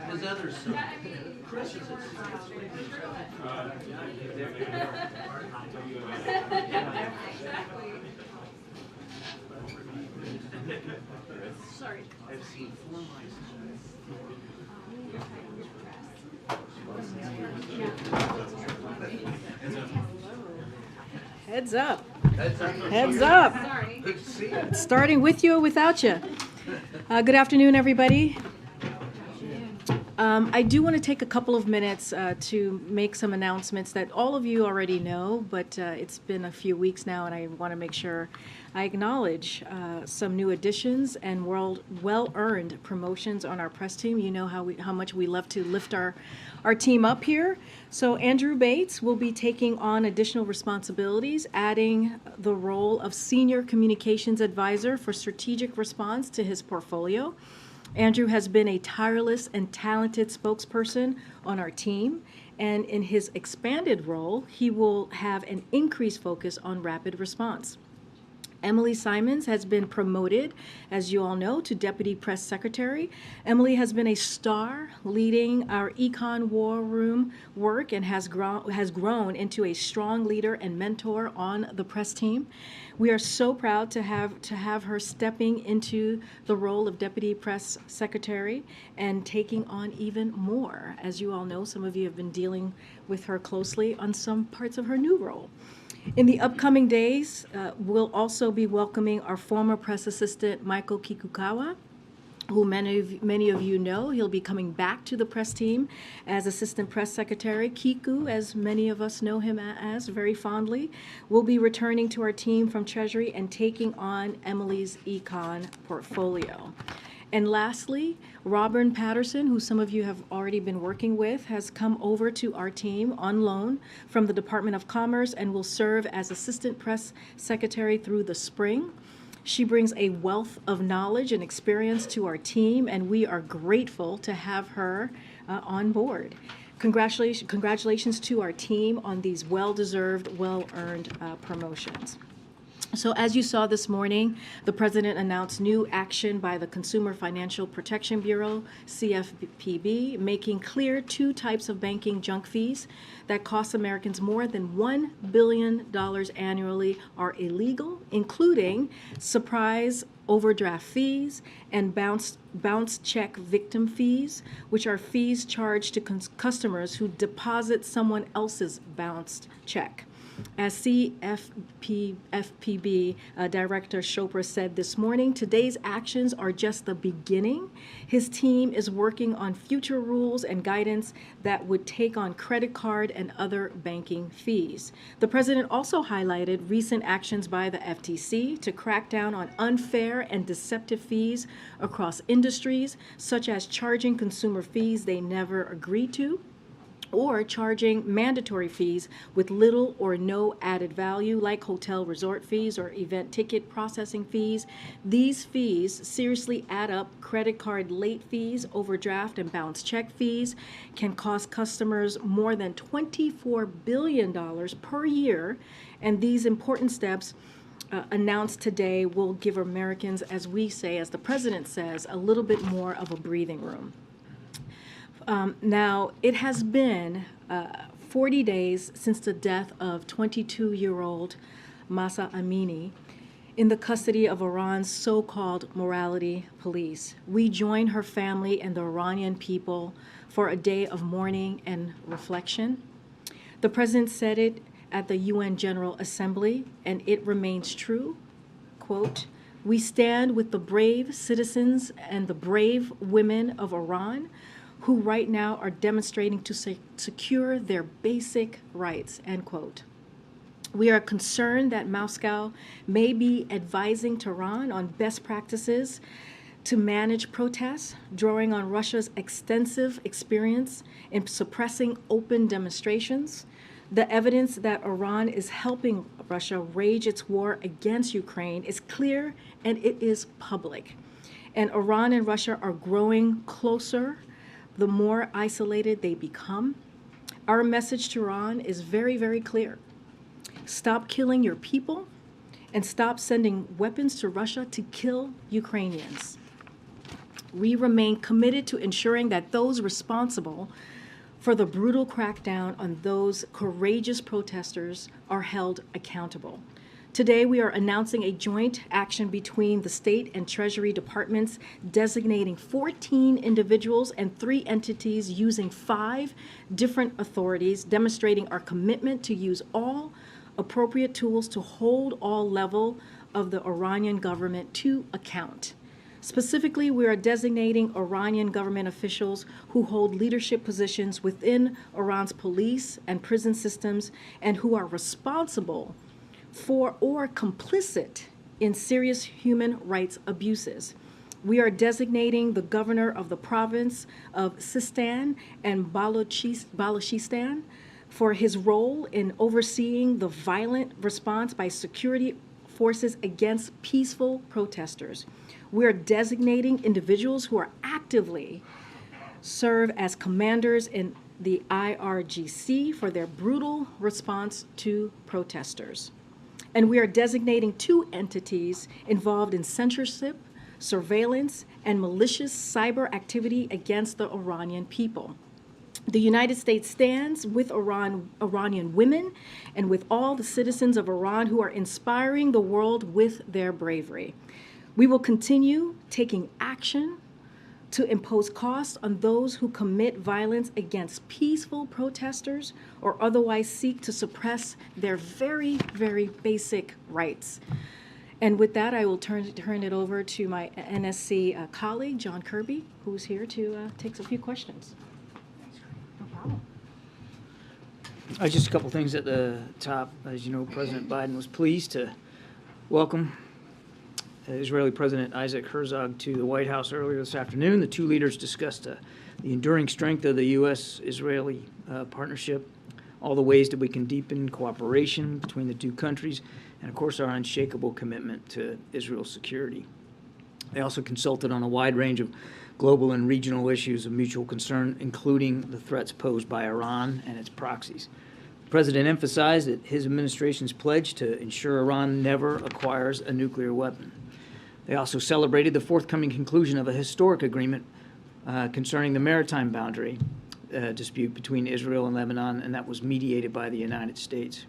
There's others. Chris is Sorry. I've seen 4 mice. Heads up. Heads up. Sorry. Good to see you. Starting with you or without you. Good afternoon, everybody. I do want to take a couple of minutes to make some announcements that all of you already know, but it's been a few weeks now, and I want to make sure I acknowledge some new additions and well-earned promotions on our press team. You know how much we love to lift our team up here. So Andrew Bates will be taking on additional responsibilities, adding the role of Senior Communications Advisor for Strategic Response to his portfolio. Andrew has been a tireless and talented spokesperson on our team, and in his expanded role, he will have an increased focus on rapid response. Emily Simons has been promoted, as you all know, to Deputy Press Secretary. Emily has been a star leading our Econ War Room work and has grown into a strong leader and mentor on the press team. We are so proud to have her stepping into the role of Deputy Press Secretary and taking on even more. As you all know, some of you have been dealing with her closely on some parts of her new role. In the upcoming days, we'll also be welcoming our former press assistant, Michael Kikukawa, who many of you know. He'll be coming back to the press team as Assistant Press Secretary. Kiku, as many of us know him as very fondly, will be returning to our team from Treasury and taking on Emily's econ portfolio. And lastly, Robin Patterson, who some of you have already been working with, has come over to our team on loan from the Department of Commerce and will serve as Assistant Press Secretary through the spring. She brings a wealth of knowledge and experience to our team, and we are grateful to have her on board. Congratulations to our team on these well-deserved, well-earned promotions. So as you saw this morning, the President announced new action by the Consumer Financial Protection Bureau, CFPB, making clear 2 types of banking junk fees that cost Americans more than $1 billion annually are illegal, including surprise overdraft fees and bounce check victim fees, which are fees charged to customers who deposit someone else's bounced check. As CFPB Director Chopra said this morning, today's actions are just the beginning. His team is working on future rules and guidance that would take on credit card and other banking fees. The President also highlighted recent actions by the FTC to crack down on unfair and deceptive fees across industries, such as charging consumer fees they never agreed to, or charging mandatory fees with little or no added value, like hotel resort fees or event ticket processing fees. These fees seriously add up. Credit card late fees, overdraft and bounce check fees can cost customers more than $24 billion per year, and these important steps announced today will give Americans, as we say, as the President says, a little bit more of a breathing room. Now, it has been 40 days since the death of 22-year-old Mahsa Amini in the custody of Iran's so-called morality police. We join her family and the Iranian people for a day of mourning and reflection. The President said it at the UN General Assembly, and it remains true. Quote, "We stand with the brave citizens and the brave women of Iran who right now are demonstrating to secure their basic rights," end quote. We are concerned that Moscow may be advising Tehran on best practices to manage protests, drawing on Russia's extensive experience in suppressing open demonstrations. The evidence that Iran is helping Russia wage its war against Ukraine is clear and it is public. And Iran and Russia are growing closer the more isolated they become. Our message to Iran is very, very clear. Stop killing your people and stop sending weapons to Russia to kill Ukrainians. We remain committed to ensuring that those responsible for the brutal crackdown on those courageous protesters are held accountable. Today, we are announcing a joint action between the State and Treasury Departments designating 14 individuals and 3 entities using 5 different authorities, demonstrating our commitment to use all appropriate tools to hold all level of the Iranian government to account. Specifically, we are designating Iranian government officials who hold leadership positions within Iran's police and prison systems and who are responsible for or complicit in serious human rights abuses. We are designating the governor of the province of Sistan and Balochistan for his role in overseeing the violent response by security forces against peaceful protesters. We are designating individuals who are actively serve as commanders in the IRGC for their brutal response to protesters. And we are designating 2 entities involved in censorship, surveillance, and malicious cyber activity against the Iranian people. The United States stands with Iranian women and with all the citizens of Iran who are inspiring the world with their bravery. We will continue taking action to impose costs on those who commit violence against peaceful protesters or otherwise seek to suppress their very, very basic rights. And with that, I will turn it over to my NSC colleague, John Kirby, who's here to take a few questions. No problem. Just a couple things at the top. As you know, President Biden was pleased to welcome Israeli President Isaac Herzog to the White House earlier this afternoon. The 2 leaders discussed the enduring strength of the U.S.-Israeli partnership, all the ways that we can deepen cooperation between the 2 countries, and of course our unshakable commitment to Israel's security. They also consulted on a wide range of global and regional issues of mutual concern, including the threats posed by Iran and its proxies. The President emphasized that his administration's pledge to ensure Iran never acquires a nuclear weapon. They also celebrated the forthcoming conclusion of a historic agreement concerning the maritime boundary dispute between Israel and Lebanon, and that was mediated by the United States.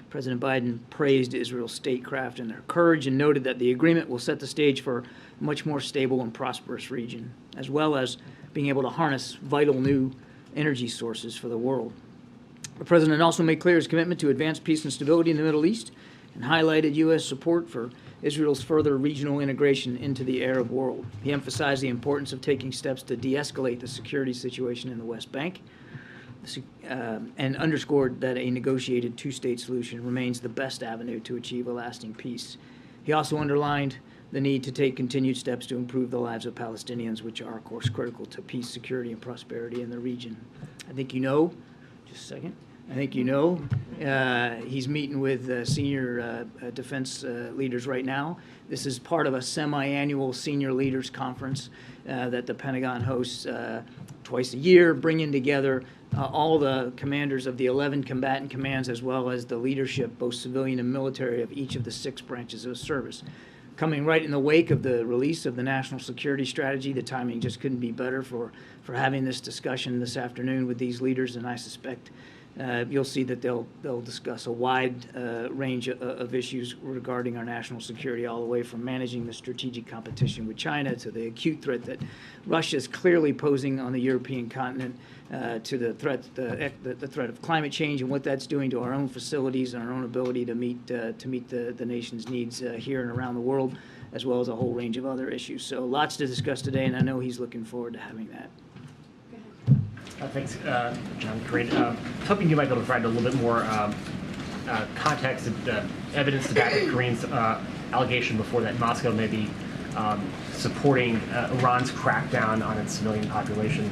President Biden praised Israel's statecraft and their courage and noted that the agreement will set the stage for a much more stable and prosperous region, as well as being able to harness vital new energy sources for the world. The President also made clear his commitment to advance peace and stability in the Middle East and highlighted U.S. support for Israel's further regional integration into the Arab world. He emphasized the importance of taking steps to de-escalate the security situation in the West Bank and underscored that a negotiated 2-state solution remains the best avenue to achieve a lasting peace. He also underlined the need to take continued steps to improve the lives of Palestinians, which are, of course, critical to peace, security, and prosperity in the region. I think you know, just a second, he's meeting with senior defense leaders right now. This is part of a semi-annual senior leaders conference that the Pentagon hosts twice a year, bringing together all the commanders of the 11 combatant commands, as well as the leadership, both civilian and military, of each of the 6 branches of service. Coming right in the wake of the release of the National Security Strategy, the timing just couldn't be better for having this discussion this afternoon with these leaders, and I suspect you'll see that they'll discuss a wide range of issues regarding our national security, all the way from managing the strategic competition with China to the acute threat that Russia is clearly posing on the European continent, to the threat of climate change and what that's doing to our own facilities and our own ability to meet the nation's needs here and around the world, as well as a whole range of other issues. So lots to discuss today, and I know he's looking forward to having that. Thanks, John. Great. Hoping you might be able to provide a little bit more context and evidence to back up Kareem's allegation before that Moscow may be supporting Iran's crackdown on its civilian population.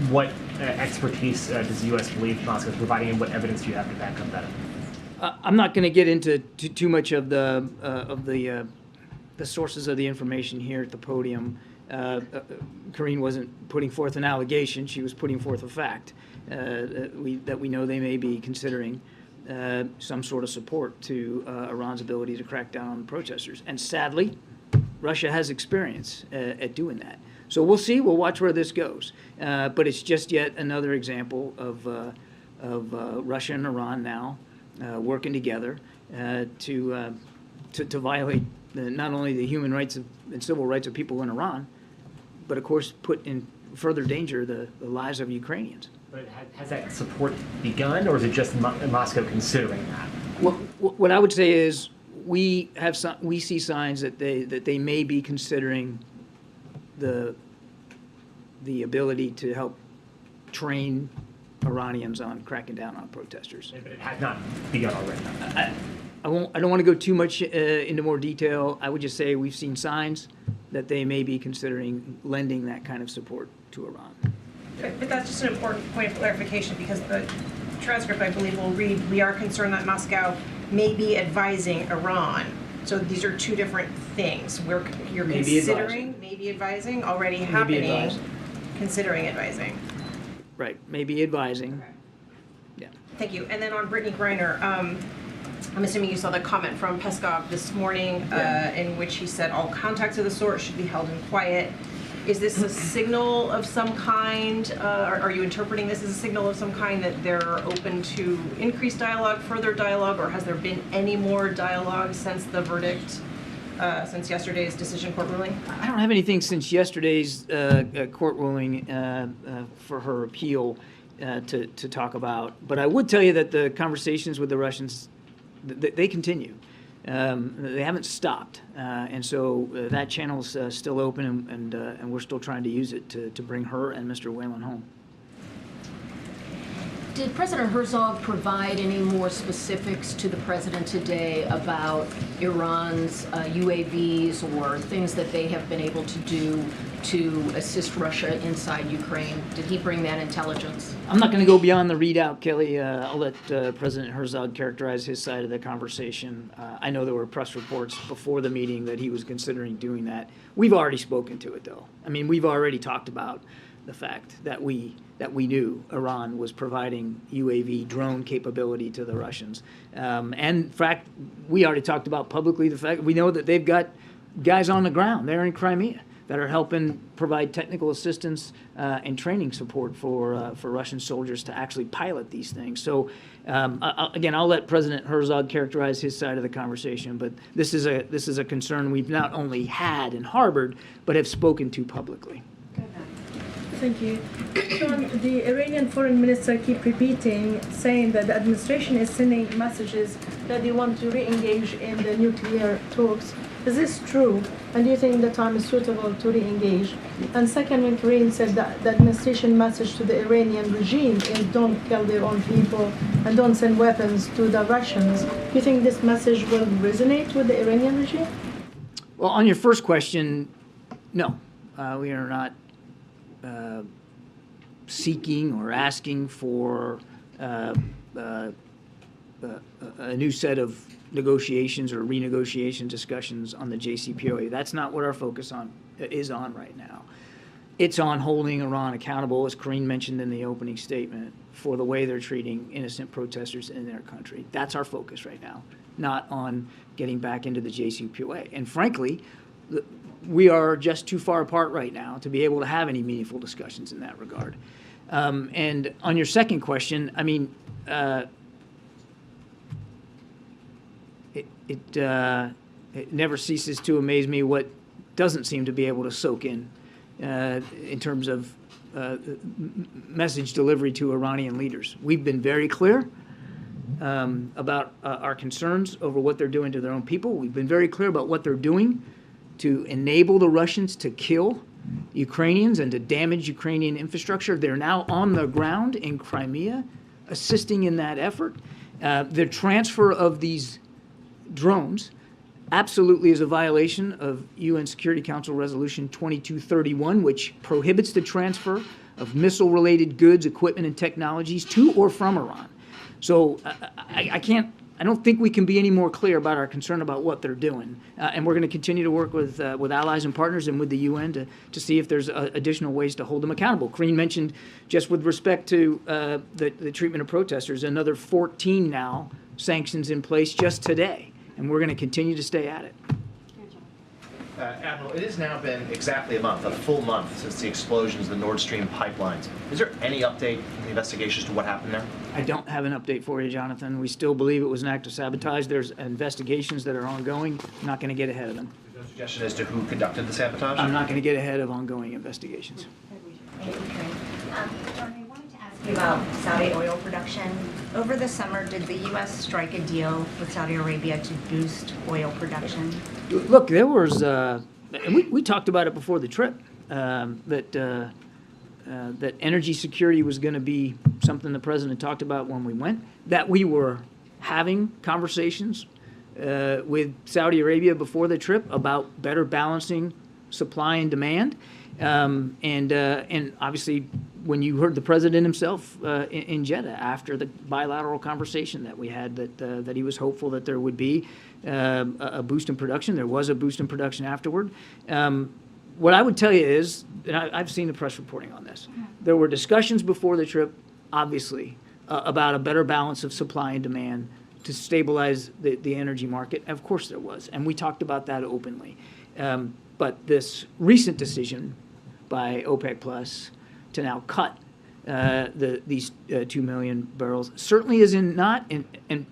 What expertise does the U.S. believe Moscow is providing, and what evidence do you have to back up that? I'm not going to get into too much of the sources of the information here at the podium. Karine wasn't putting forth an allegation; she was putting forth a fact that we know they may be considering some sort of support to Iran's ability to crack down on protesters. And sadly, Russia has experience at doing that. So we'll see. We'll watch where this goes. But it's just yet another example of Russia and Iran now working together to violate not only the human rights and civil rights of people in Iran, but of course put in further danger the lives of Ukrainians. But has that support begun, or is it just Moscow considering that? Well, what I would say is we see signs that they may be considering the ability to help train Iranians on cracking down on protesters. But it has not begun already. I don't want to go too much into more detail. I would just say we've seen signs that they may be considering lending that kind of support to Iran. But that's just an important point of clarification, because the transcript, I believe, will read, "We are concerned that Moscow may be advising Iran." So these are two different things. You're Maybe considering, maybe advising, already happening, advising. considering advising. Right, maybe advising. Yeah. Thank you. And then on Brittany Griner, I'm assuming you saw the comment from Peskov this morning in which he said all contacts of the sort should be held in quiet. Is this a signal of some kind? Are you interpreting this as a signal of some kind that they're open to increased dialogue, further dialogue, or has there been any more dialogue since the verdict, since yesterday's decision court ruling? I don't have anything since yesterday's court ruling for her appeal to talk about, but I would tell you that the conversations with the Russians, they continue. They haven't stopped, and so that channel's still open, and we're still trying to use it to bring her and Mr. Whalen home. Did President Herzog provide any more specifics to the president today about Iran's UAVs or things that they have been able to do to assist Russia inside Ukraine? Did he bring that intelligence? I'm not going to go beyond the readout, Kelly. I'll let President Herzog characterize his side of the conversation. I know there were press reports before the meeting that he was considering doing that. We've already spoken to it, though. I mean, we've already talked about the fact that we knew Iran was providing UAV drone capability to the Russians. And in fact, we already talked about publicly the fact we know that they've got guys on the ground there in Crimea that are helping provide technical assistance and training support for Russian soldiers to actually pilot these things. So again, I'll let President Herzog characterize his side of the conversation, but this is a concern we've not only had and harbored, but have spoken to publicly. Thank you. Sean, the Iranian foreign minister keep repeating, saying that the administration is sending messages that they want to re-engage in the nuclear talks. Is this true? And do you think the time is suitable to re-engage? And second, when Karine said that the administration message to the Iranian regime is don't kill their own people and don't send weapons to the Russians, do you think this message will resonate with the Iranian regime? Well, on your first question, no. We are not seeking or asking for a new set of negotiations or renegotiation discussions on the JCPOA. That's not what our focus is on right now. It's on holding Iran accountable, as Karine mentioned in the opening statement, for the way they're treating innocent protesters in their country. That's our focus right now, not on getting back into the JCPOA. And frankly, we are just too far apart right now to be able to have any meaningful discussions in that regard. And on your second question, I mean, it never ceases to amaze me what doesn't seem to be able to soak in terms of message delivery to Iranian leaders. We've been very clear about our concerns over what they're doing to their own people. We've been very clear about what they're doing to enable the Russians to kill Ukrainians and to damage Ukrainian infrastructure. They're now on the ground in Crimea, assisting in that effort. The transfer of these drones absolutely is a violation of UN Security Council Resolution 2231, which prohibits the transfer of missile-related goods, equipment, and technologies to or from Iran. So I I don't think we can be any more clear about our concern about what they're doing. And we're going to continue to work with allies and partners and with the UN to see if there's additional ways to hold them accountable. Karine mentioned, just with respect to the treatment of protesters, another 14 now sanctions in place just today. And we're going to continue to stay at it. Admiral, it has now been exactly a month, a full month, since the explosions of the Nord Stream pipelines. Is there any update in the investigations to what happened there? I don't have an update for you, Jonathan. We still believe it was an act of sabotage. There's investigations that are ongoing. I'm not going to get ahead of them. There's no suggestion as to who conducted the sabotage? I'm not going to get ahead of ongoing investigations. Thank you, Karine. John, I wanted to ask you about Saudi oil production. Over the summer, did the U.S. strike a deal with Saudi Arabia to boost oil production? Look, there was, and we talked about it before the trip, that energy security was going to be something the president talked about when we went, that we were having conversations with Saudi Arabia before the trip about better balancing supply and demand. And obviously, when you heard the president himself in Jeddah after the bilateral conversation that we had, that he was hopeful that there would be a boost in production. There was a boost in production afterward. What I would tell you is, and I've seen the press reporting on this, there were discussions before the trip, obviously, about a better balance of supply and demand to stabilize the energy market. Of course there was, and we talked about that openly. But this recent decision by OPEC Plus to now cut these 2 million barrels certainly is not, and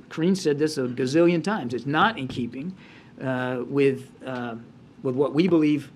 Karine said this a gazillion times, it's not in keeping with what we believe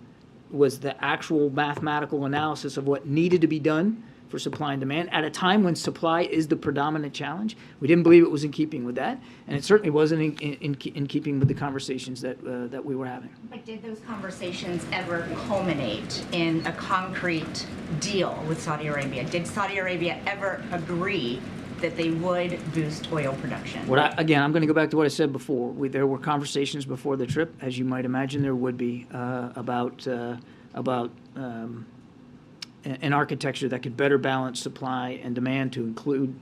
was the actual mathematical analysis of what needed to be done for supply and demand at a time when supply is the predominant challenge. We didn't believe it was in keeping with that, and it certainly wasn't in keeping with the conversations that we were having. But did those conversations ever culminate in a concrete deal with Saudi Arabia? Did Saudi Arabia ever agree that they would boost oil production? Again, I'm going to go back to what I said before. There were conversations before the trip, as you might imagine there would be, about an architecture that could better balance supply and demand to include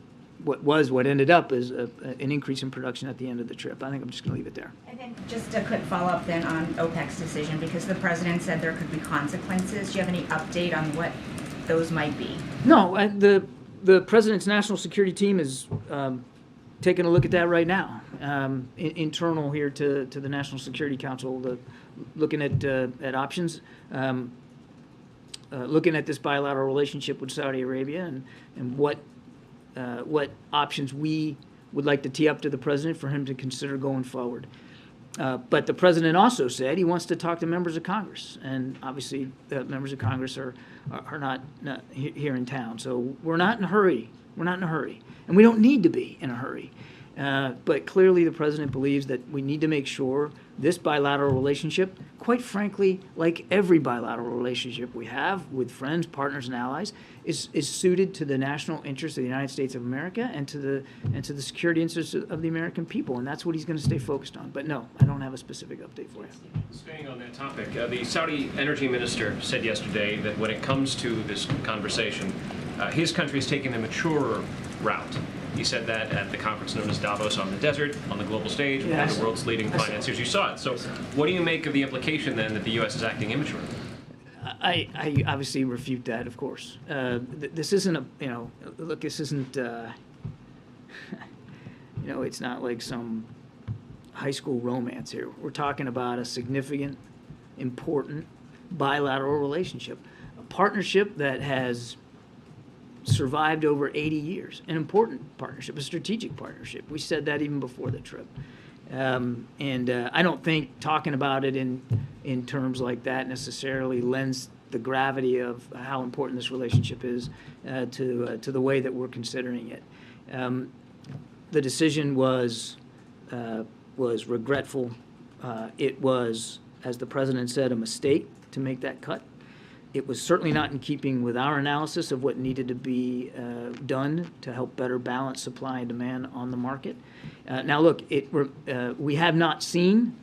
what ended up as an increase in production at the end of the trip. I think I'm just going to leave it there. And then just a quick follow-up then on OPEC's decision, because the president said there could be consequences. Do you have any update on what those might be? No, the president's national security team is taking a look at that right now, internal here to the National Security Council, looking at options. Looking at this bilateral relationship with Saudi Arabia and what options we would like to tee up to the president for him to consider going forward. But the president also said he wants to talk to members of Congress, and obviously the members of Congress are not here in town. So we're not in a hurry. We're not in a hurry, and we don't need to be in a hurry. But clearly the president believes that we need to make sure this bilateral relationship, quite frankly, like every bilateral relationship we have with friends, partners, and allies, is suited to the national interests of the United States of America and to the security interests of the American people, and that's what he's going to stay focused on. But no, I don't have a specific update for you. Staying on that topic, the Saudi energy minister said yesterday that when it comes to this conversation, his country is taking the maturer route. He said that at the conference known as Davos on the Desert, on the global stage, with one of the world's leading financiers. You saw it. So what do you make of the implication, then, that the U.S. is acting immature? I obviously refute that, of course. This isn't look, this isn't, it's not like some high school romance here. We're talking about a significant, important bilateral relationship, a partnership that has survived over 80 years, an important partnership, a strategic partnership. We said that even before the trip. And I don't think talking about it in terms like that necessarily lends the gravity of how important this relationship is to the way that we're considering it. The decision was regretful. It was, as the president said, a mistake to make that cut. It was certainly not in keeping with our analysis of what needed to be done to help better balance supply and demand on the market. Now, look, we have not seen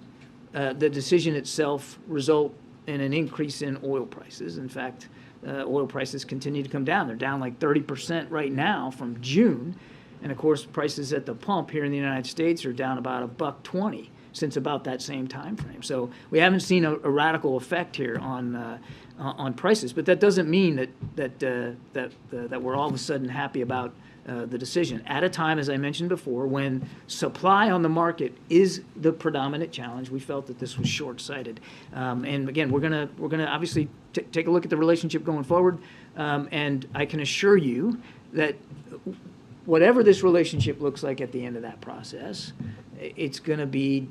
the decision itself result in an increase in oil prices. In fact, oil prices continue to come down. They're down like 30% right now from June. And of course, prices at the pump here in the United States are down about $1.20 since about that same time frame. So we haven't seen a radical effect here on prices, but that doesn't mean that we're all of a sudden happy about the decision at a time, as I mentioned before, when supply on the market is the predominant challenge. We felt that this was short-sighted, and again, we're gonna obviously take a look at the relationship going forward, and I can assure you that whatever this relationship looks like at the end of that process, it's going to be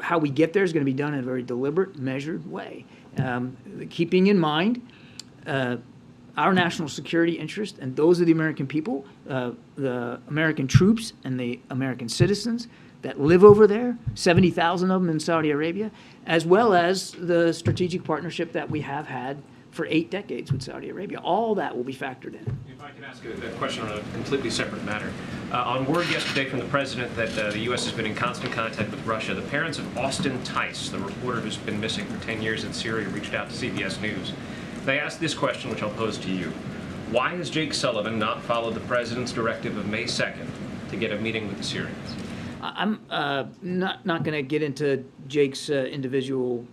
how we get there is going to be done in a very deliberate, measured way, keeping in mind our national security interest and those of the American people, the American troops and the American citizens that live over there, 70,000 of them in Saudi Arabia, as well as the strategic partnership that we have had for 8 decades with Saudi Arabia. All that will be factored in. If I can ask a question on a completely separate matter. On word yesterday from the president that the U.S. has been in constant contact with Russia, the parents of Austin Tice, the reporter who's been missing for 10 years in Syria, reached out to CBS News. They asked this question, which I'll pose to you. Why has Jake Sullivan not followed the president's directive of May 2nd to get a meeting with the Syrians? I'm not going to get into Jake's individual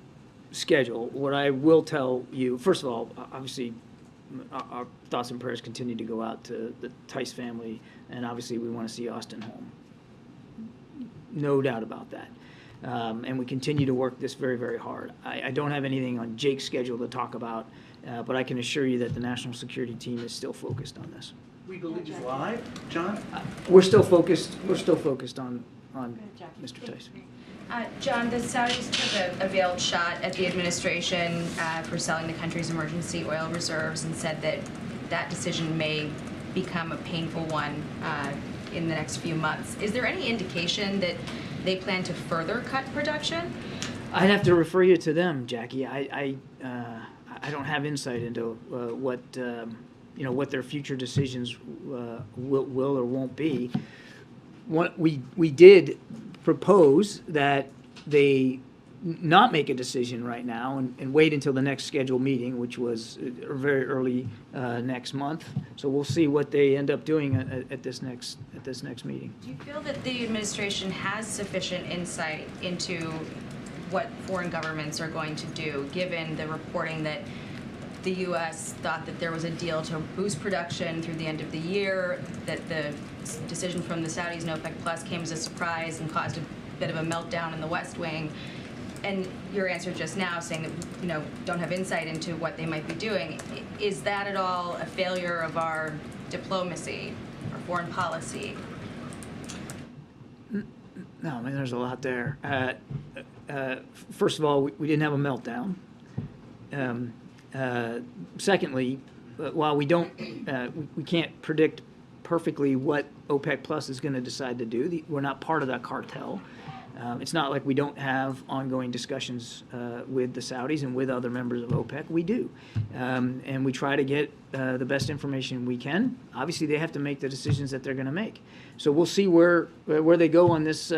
schedule. What I will tell you, first of all, obviously, our thoughts and prayers continue to go out to the Tice family, and obviously we want to see Austin home. No doubt about that. And we continue to work this very, very hard. I don't have anything on Jake's schedule to talk about, but I can assure you that the national security team is still focused on this. We believe he's alive, John? We're still focused. We're still focused on Mr. Tice. John, the Saudis took a veiled shot at the administration for selling the country's emergency oil reserves and said that that decision may become a painful one in the next few months. Is there any indication that they plan to further cut production? I'd have to refer you to them, Jackie. I don't have insight into what their future decisions will or won't be. What we did propose that they not make a decision right now and wait until the next scheduled meeting, which was very early next month. So we'll see what they end up doing at this next meeting. Do you feel that the administration has sufficient insight into what foreign governments are going to do, given the reporting that the U.S. thought that there was a deal to boost production through the end of the year, that the decision from the Saudis and OPEC Plus came as a surprise and caused a bit of a meltdown in the West Wing? And your answer just now saying that, don't have insight into what they might be doing. Is that at all a failure of our diplomacy or foreign policy? No, I mean, there's a lot there. First of all, we didn't have a meltdown. Secondly, while we can't predict perfectly what OPEC Plus is going to decide to do, we're not part of that cartel. It's not like we don't have ongoing discussions with the Saudis and with other members of OPEC. We do. And we try to get the best information we can. Obviously, they have to make the decisions that they're going to make. So we'll see where they go on this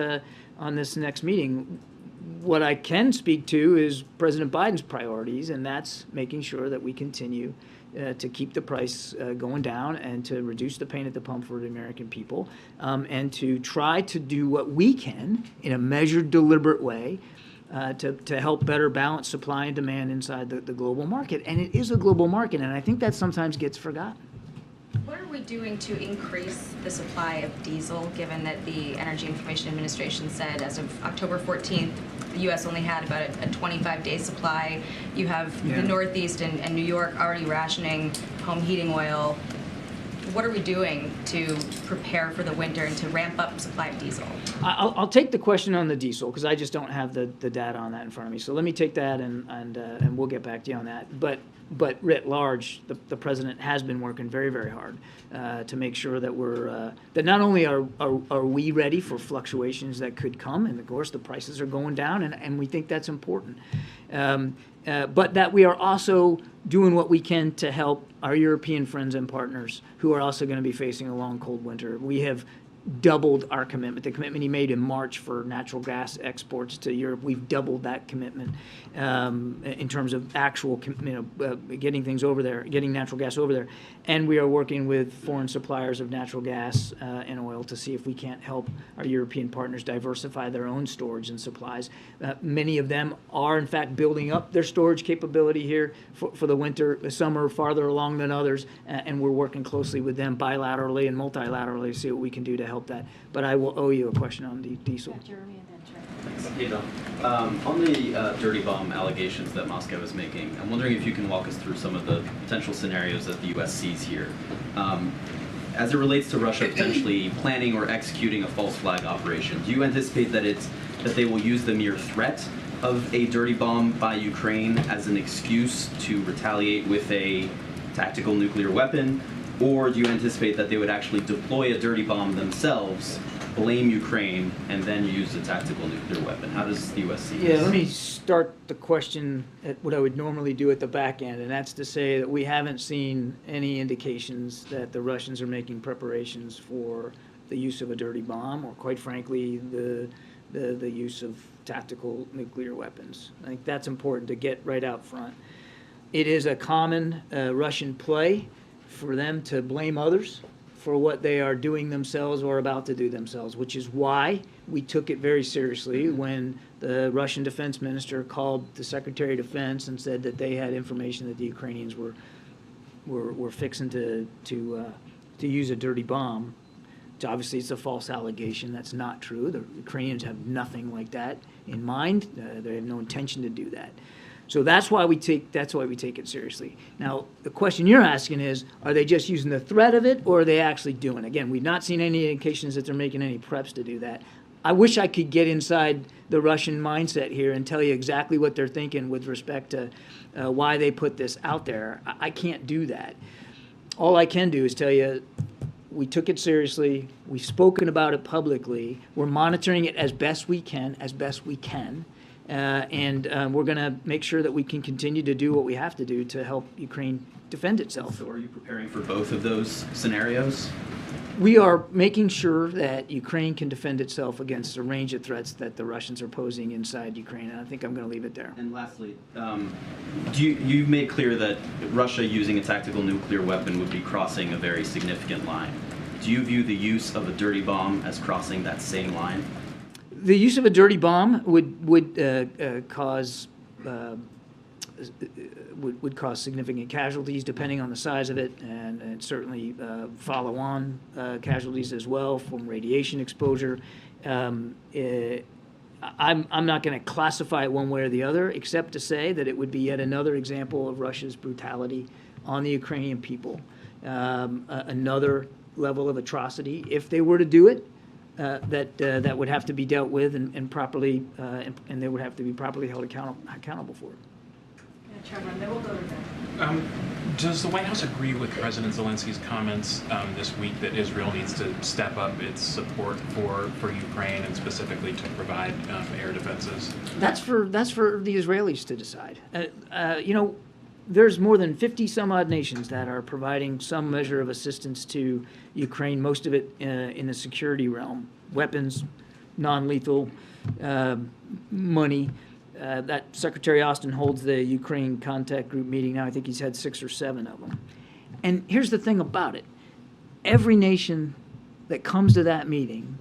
next meeting. What I can speak to is President Biden's priorities, and that's making sure that we continue to keep the price going down and to reduce the pain at the pump for the American people, and to try to do what we can in a measured, deliberate way to help better balance supply and demand inside the global market. And it is a global market, and I think that sometimes gets forgotten. What are we doing to increase the supply of diesel, given that the Energy Information Administration said as of October 14th, the U.S. only had about a 25-day supply? You have the Northeast and New York already rationing home heating oil. What are we doing to prepare for the winter and to ramp up supply of diesel? I'll take the question on the diesel because I just don't have the data on that in front of me. So let me take that and we'll get back to you on that. But writ large, the president has been working very, very hard to make sure that that not only are we ready for fluctuations that could come, and of course the prices are going down, and we think that's important, but that we are also doing what we can to help our European friends and partners who are also going to be facing a long, cold winter. We have doubled our commitment. The commitment he made in March for natural gas exports to Europe, we've doubled that commitment in terms of actual, getting things over there, getting natural gas over there. And we are working with foreign suppliers of natural gas and oil to see if we can't help our European partners diversify their own storage and supplies. Many of them are, in fact, building up their storage capability here for the winter. Some are farther along than others, and we're working closely with them bilaterally and multilaterally to see what we can do to help that. But I will owe you a question on the diesel. Jeremy and then Trey. Hey, Don. On the dirty bomb allegations that Moscow is making, I'm wondering if you can walk us through some of the potential scenarios that the U.S. sees here. As it relates to Russia potentially planning or executing a false flag operation, do you anticipate that they will use the mere threat of a dirty bomb by Ukraine as an excuse to retaliate with a tactical nuclear weapon? Or do you anticipate that they would actually deploy a dirty bomb themselves, blame Ukraine, and then use a tactical nuclear weapon? How does the U.S. see this? Yeah, let me start the question at what I would normally do at the back end, and that's to say that we haven't seen any indications that the Russians are making preparations for the use of a dirty bomb, or quite frankly, the use of tactical nuclear weapons. I think that's important to get right out front. It is a common Russian play for them to blame others for what they are doing themselves or about to do themselves, which is why we took it very seriously when the Russian defense minister called the Secretary of Defense and said that they had information that the Ukrainians were fixing to use a dirty bomb. So obviously, it's a false allegation. That's not true. The Ukrainians have nothing like that in mind. They have no intention to do that. So that's why we take it seriously. Now, the question you're asking is, are they just using the threat of it, or are they actually doing it? Again, we've not seen any indications that they're making any preps to do that. I wish I could get inside the Russian mindset here and tell you exactly what they're thinking with respect to why they put this out there. I can't do that. All I can do is tell you we took it seriously. We've spoken about it publicly. We're monitoring it as best we can. And we're going to make sure that we can continue to do what we have to do to help Ukraine defend itself. So are you preparing for both of those scenarios? We are making sure that Ukraine can defend itself against a range of threats that the Russians are posing inside Ukraine, and I think I'm going to leave it there. And lastly, you've made clear that Russia using a tactical nuclear weapon would be crossing a very significant line. Do you view the use of a dirty bomb as crossing that same line? The use of a dirty bomb would cause significant casualties depending on the size of it, and certainly follow-on casualties as well from radiation exposure. I'm not going to classify it one way or the other, except to say that it would be yet another example of Russia's brutality on the Ukrainian people, another level of atrocity. If they were to do it, that would have to be dealt with and properly, and they would have to be properly held accountable for it. Yeah, Trevor, and then we'll go to Ben. Does the White House agree with President Zelensky's comments this week that Israel needs to step up its support for Ukraine and specifically to provide air defenses? That's for the Israelis to decide. There's more than 50 some odd nations that are providing some measure of assistance to Ukraine, most of it in the security realm, weapons, non-lethal, money. That Secretary Austin holds the Ukraine contact group meeting now. I think he's had 6 or 7 of them. And here's the thing about it. Every nation that comes to that meeting,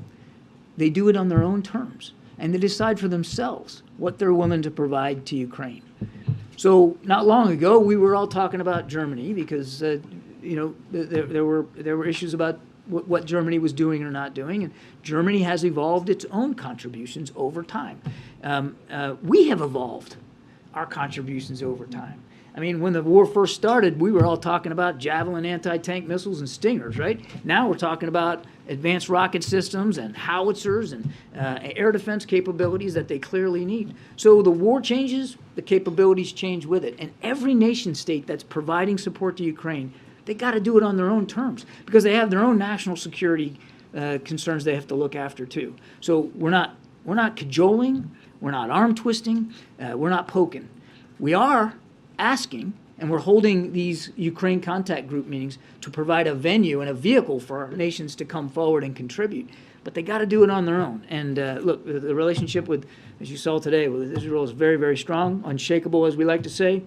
they do it on their own terms. And they decide for themselves what they're willing to provide to Ukraine. So not long ago, we were all talking about Germany because, there were issues about what Germany was doing or not doing, and Germany has evolved its own contributions over time. We have evolved our contributions over time. I mean, when the war first started, we were all talking about Javelin anti-tank missiles and Stingers, right? Now we're talking about advanced rocket systems and howitzers and air defense capabilities that they clearly need. So the war changes, the capabilities change with it. And every nation state that's providing support to Ukraine, they got to do it on their own terms because they have their own national security concerns they have to look after too. So we're not cajoling, we're not arm twisting, we're not poking. We are asking And we're holding these Ukraine contact group meetings to provide a venue and a vehicle for our nations to come forward and contribute. But they got to do it on their own. And look, the relationship with, as you saw today, with Israel is very, very strong, unshakable, as we like to say.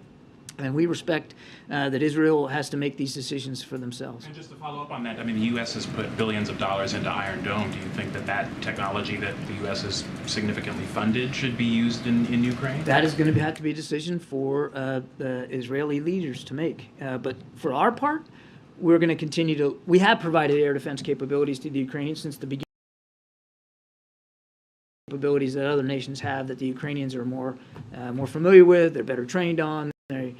And we respect that Israel has to make these decisions for themselves. And just to follow up on that, I mean, the U.S. has put billions of dollars into Iron Dome. Do you think that that technology that the U.S. has significantly funded should be used in Ukraine? That is going to have to be a decision for the Israeli leaders to make. But for our part, we're going to continue to, we have provided air defense capabilities to the Ukrainians since the beginning. Capabilities that other nations have that the Ukrainians are more familiar with, they're better trained on. They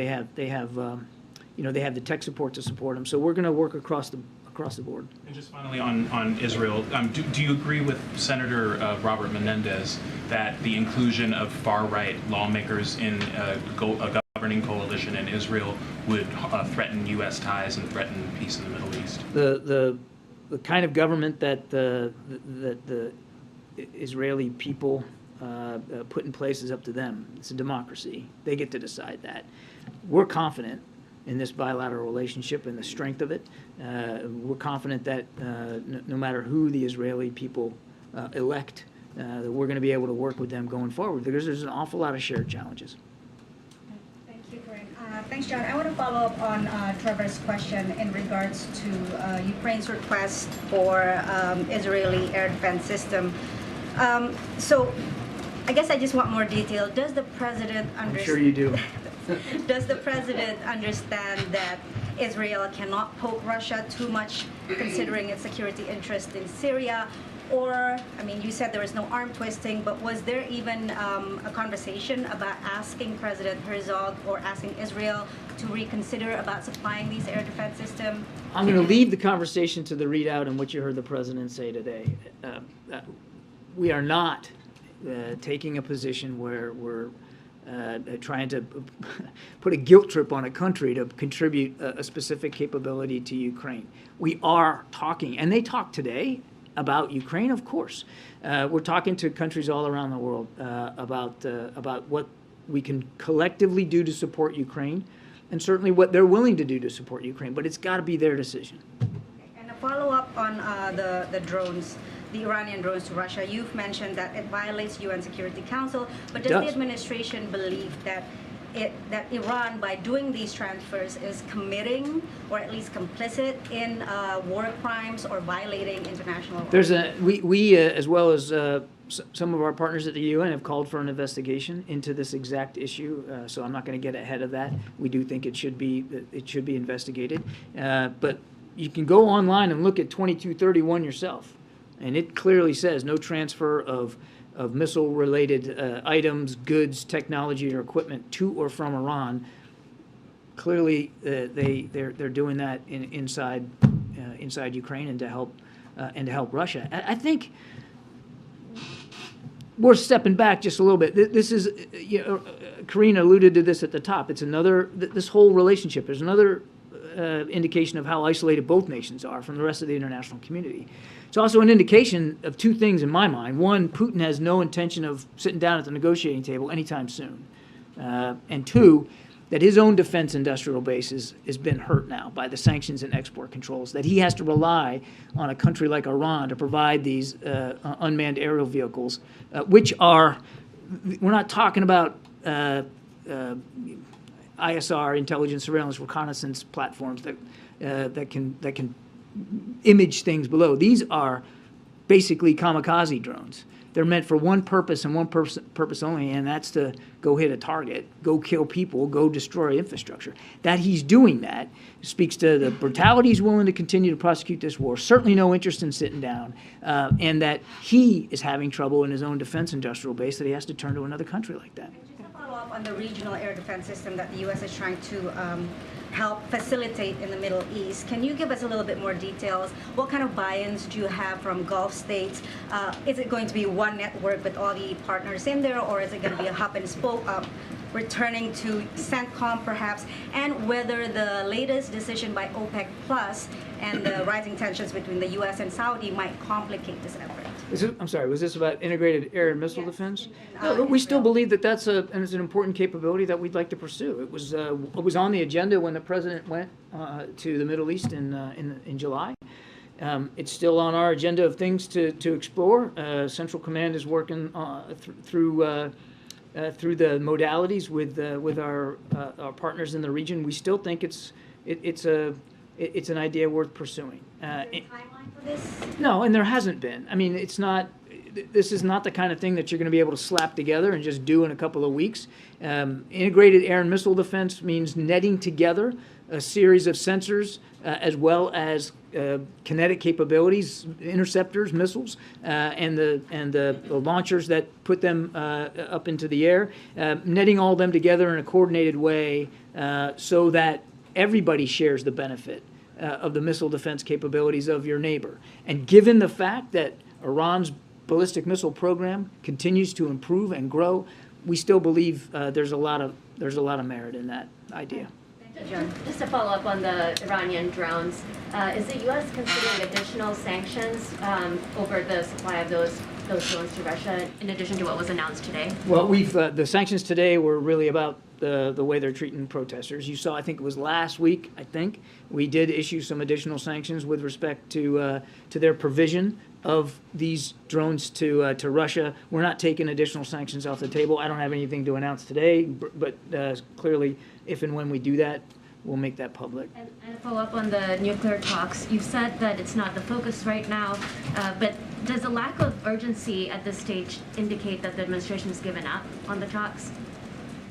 have the tech support to support them. So we're going to work across the board. And just finally on Israel, do you agree with Senator Robert Menendez that the inclusion of far-right lawmakers in a governing coalition in Israel would threaten U.S. ties and threaten peace in the Middle East? The kind of government that the Israeli people put in place is up to them. It's a democracy. They get to decide that. We're confident in this bilateral relationship and the strength of it. We're confident that no matter who the Israeli people elect, that we're going to be able to work with them going forward because there's an awful lot of shared challenges. Thank you, Corinne. Thanks, John. I want to follow up on Trevor's question in regards to Ukraine's request for Israeli air defense system. So I guess I just want more detail. Does the president understand? I'm sure you do. Does the president understand that Israel cannot poke Russia too much, considering its security interest in Syria? Or, I mean, you said there was no arm twisting, but was there even a conversation about asking President Herzog or asking Israel to reconsider about supplying these air defense systems? I'm going to leave the conversation to the readout and what you heard the president say today. We are not taking a position where we're trying to put a guilt trip on a country to contribute a specific capability to Ukraine. We are talking, and they talked today about Ukraine, of course. We're talking to countries all around the world about what we can collectively do to support Ukraine, and certainly what they're willing to do to support Ukraine, but it's got to be their decision. And a follow-up on the drones, the Iranian drones to Russia. You've mentioned that it violates UN Security Council, but does the administration believe that Iran, by doing these transfers, is committing or at least complicit in war crimes or violating international law? There's we as well as some of our partners at the UN have called for an investigation into this exact issue. So I'm not going to get ahead of that. We do think it should be investigated, but you can go online and look at 2231 yourself. And it clearly says no transfer of missile-related items, goods, technology, or equipment to or from Iran. Clearly, they're doing that inside Ukraine and to help Russia. I think we're stepping back just a little bit. This is, Karina alluded to this at the top. It's another, this whole relationship. There's another indication of how isolated both nations are from the rest of the international community. It's also an indication of two things in my mind. One, Putin has no intention of sitting down at the negotiating table anytime soon. And two, that his own defense industrial base has been hurt now by the sanctions and export controls, that he has to rely on a country like Iran to provide these unmanned aerial vehicles, which are, we're not talking about ISR, intelligence, surveillance, reconnaissance platforms that can image things below. These are basically kamikaze drones. They're meant for one purpose and one purpose only, and that's to go hit a target, go kill people, go destroy infrastructure. That he's doing that speaks to the brutality he's willing to continue to prosecute this war, certainly no interest in sitting down, and that he is having trouble in his own defense industrial base that he has to turn to another country like that. Just to follow up on the regional air defense system that the U.S. is trying to help facilitate in the Middle East. Can you give us a little bit more details? What kind of buy-ins do you have from Gulf states? Is it going to be one network with all the partners in there, or is it going to be a hub and spoke returning to CENTCOM perhaps, and whether the latest decision by OPEC Plus and the rising tensions between the U.S. and Saudi might complicate this effort. I'm sorry, was this about integrated air and missile defense? No, Israel. we still believe that that's an important capability that we'd like to pursue. It was on the agenda when the president went to the Middle East in July. It's still on our agenda of things to explore. Central Command is working through the modalities with our partners in the region. We still think it's an idea worth pursuing. Timeline for this? No, and there hasn't been. I mean, it's not. This is not the kind of thing that you're going to be able to slap together and just do in a couple of weeks. Integrated air and missile defense means netting together a series of sensors as well as kinetic capabilities, interceptors, missiles, and the launchers that put them up into the air, netting all them together in a coordinated way so that everybody shares the benefit of the missile defense capabilities of your neighbor. And given the fact that Iran's ballistic missile program continues to improve and grow, we still believe there's a lot of merit in that idea. Just to follow up on the Iranian drones, is the U.S. considering additional sanctions over the supply of those drones to Russia, in addition to what was announced today? Well, the sanctions today were really about the way they're treating protesters. You saw, I think it was last week, we did issue some additional sanctions with respect to their provision of these drones to Russia. We're not taking additional sanctions off the table. I don't have anything to announce today, but clearly, if and when we do that, we'll make that public. And to follow up on the nuclear talks, you've said that it's not the focus right now, but does the lack of urgency at this stage indicate that the administration has given up on the talks?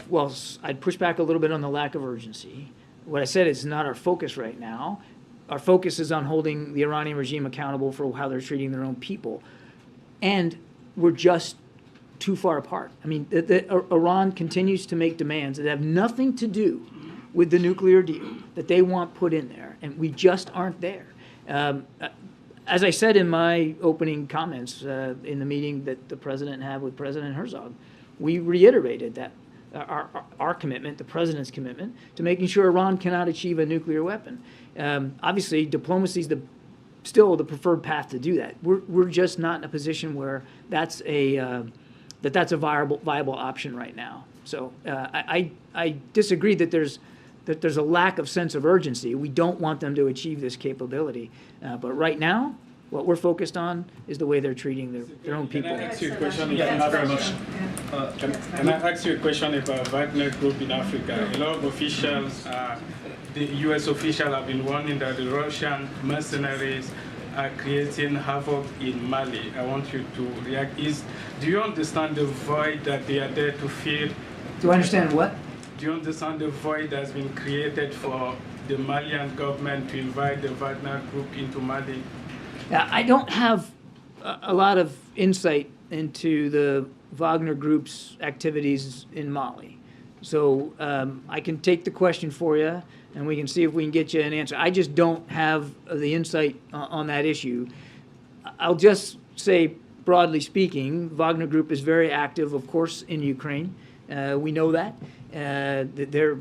Well, I'd push back a little bit on the lack of urgency. What I said is not our focus right now. Our focus is on holding the Iranian regime accountable for how they're treating their own people. And we're just too far apart. I mean, Iran continues to make demands that have nothing to do with the nuclear deal that they want put in there, and we just aren't there. As I said in my opening comments in the meeting that the president had with President Herzog, we reiterated that our commitment, the president's commitment, to making sure Iran cannot achieve a nuclear weapon. Obviously, diplomacy is still the preferred path to do that. We're just not in a position where that's a viable option right now. So I disagree that there's a lack of sense of urgency. We don't want them to achieve this capability, but right now, what we're focused on is the way they're treating their own people. Can I ask you a question? Yeah, very much. Can I ask you a question about Wagner Group in Africa? A lot of officials, the U.S. officials have been warning that the Russian mercenaries are creating havoc in Mali. I want you to react. Do you understand the void that they are there to fill? Do I understand what? Do you understand the void that's been created for the Malian government to invite the Wagner Group into Mali? I don't have a lot of insight into the Wagner Group's activities in Mali. So I can take the question for you, and we can see if we can get you an answer. I just don't have the insight on that issue. I'll just say, broadly speaking, Wagner Group is very active, of course, in Ukraine. We know that. They're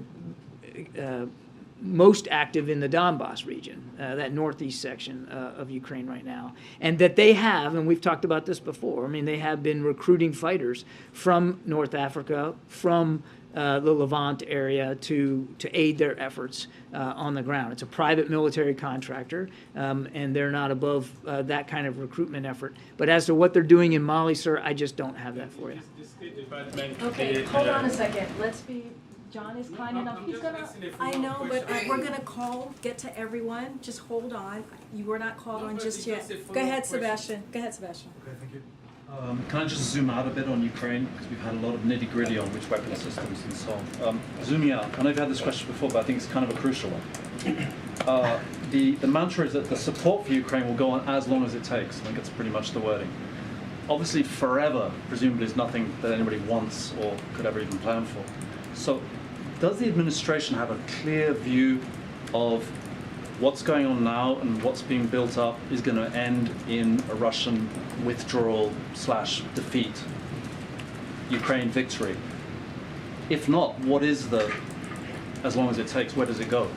most active in the Donbass region, that northeast section of Ukraine right now. And that they have, and we've talked about this before, I mean, they have been recruiting fighters from North Africa, from the Levant area to aid their efforts on the ground. It's a private military contractor, and they're not above that kind of recruitment effort. But as to what they're doing in Mali, sir, I just don't have that for you. Okay, hold on a second. Let's be... John is kind enough. He's gonna. I know, but we're gonna get to everyone. Just hold on. You were not called on just yet. Go ahead, Sebastian. Go ahead, Sebastian. Okay, thank you. Can I just zoom out a bit on Ukraine, because we've had a lot of nitty-gritty on which weapon systems and so on. Zooming out, I know you've had this question before, but I think it's kind of a crucial one. The mantra is that the support for Ukraine will go on as long as it takes. I think that's pretty much the wording. Obviously, forever, presumably, is nothing that anybody wants or could ever even plan for. So, does the administration have a clear view of what's going on now and what's being built up is going to end in a Russian withdrawal / defeat, Ukraine victory? If not, what is the, as long as it takes, where does it go?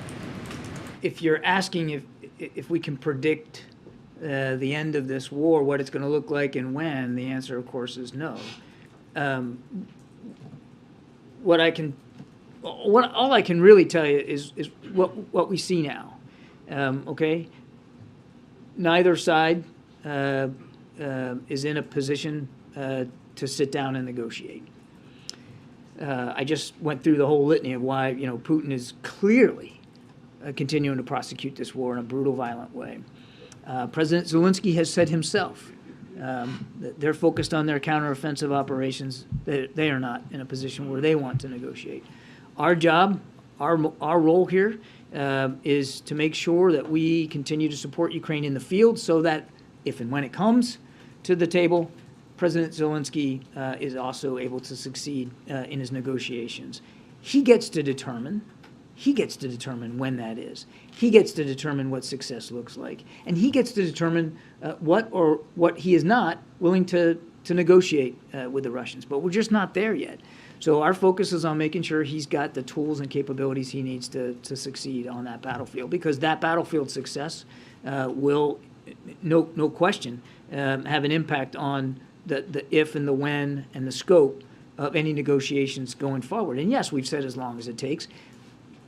If you're asking if we can predict the end of this war, what it's going to look like and when, the answer, of course, is no. All I can really tell you is what we see now. Okay, neither side is in a position to sit down and negotiate. I just went through the whole litany of why Putin is clearly continuing to prosecute this war in a brutal, violent way. President Zelensky has said himself that they're focused on their counteroffensive operations. They are not in a position where they want to negotiate. Our job, our role here is to make sure that we continue to support Ukraine in the field so that if and when it comes to the table, President Zelensky is also able to succeed in his negotiations. He gets to determine when that is. He gets to determine what success looks like. And he gets to determine what he is not willing to negotiate with the Russians. But we're just not there yet. So our focus is on making sure he's got the tools and capabilities he needs to succeed on that battlefield, because that battlefield success will, no question, have an impact on the if and the when and the scope of any negotiations going forward. And yes, we've said as long as it takes.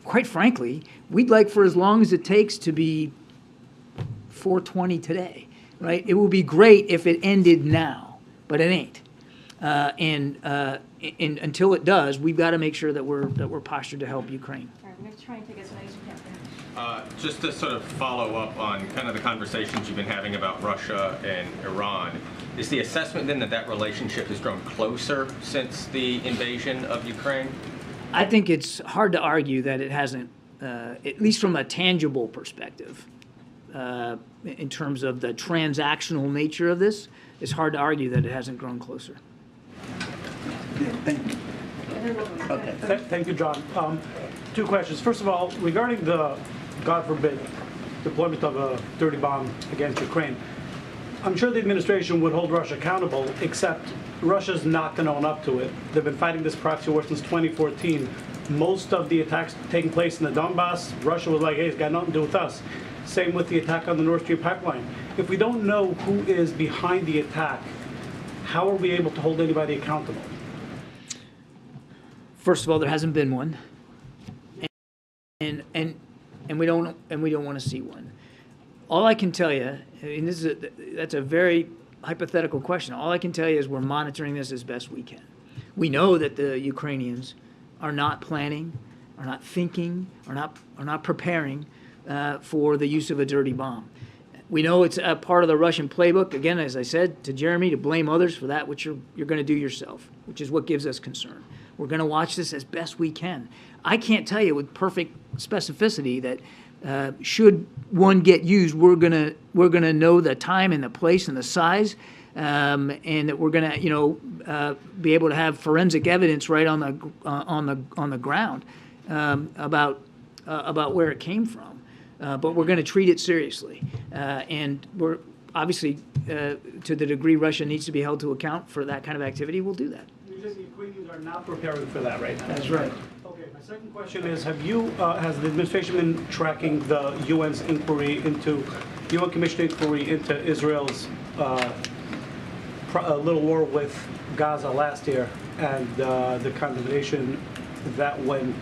Quite frankly, we'd like for as long as it takes to be 4:20 today, right? It would be great if it ended now, but it ain't. And until it does, we've got to make sure that we're postured to help Ukraine. All right, we're going to try and take as many as we can. Just to sort of follow up on kind of the conversations you've been having about Russia and Iran, is the assessment then that relationship has grown closer since the invasion of Ukraine? I think it's hard to argue that it hasn't, at least from a tangible perspective, in terms of the transactional nature of this, it's hard to argue that it hasn't grown closer. Thank you. Okay. Thank you, John. Two questions. First of all, regarding the, God forbid, deployment of a dirty bomb against Ukraine, I'm sure the administration would hold Russia accountable, except Russia's not going to own up to it. They've been fighting this proxy war since 2014. Most of the attacks taking place in the Donbass, Russia was like, hey, it's got nothing to do with us. Same with the attack on the Nord Stream pipeline. If we don't know who is behind the attack, how are we able to hold anybody accountable? First of all, there hasn't been one, and we don't want to see one. All I can tell you, and that's a very hypothetical question. All I can tell you is we're monitoring this as best we can. We know that the Ukrainians are not planning, are not thinking, are not preparing for the use of a dirty bomb. We know it's a part of the Russian playbook, again, as I said to Jeremy, to blame others for that which you're going to do yourself, which is what gives us concern. We're going to watch this as best we can. I can't tell you with perfect specificity that should one get used, we're gonna know the time and the place and the size, and that we're gonna be able to have forensic evidence right on the ground about where it came from. But we're going to treat it seriously, and we're obviously to the degree Russia needs to be held to account for that kind of activity, we'll do that. You said the Ukrainians are not preparing for that right now. That's right. Okay, my second question is, has the administration been tracking the UN's inquiry into, UN Commission inquiry into Israel's little war with Gaza last year, and the condemnation that went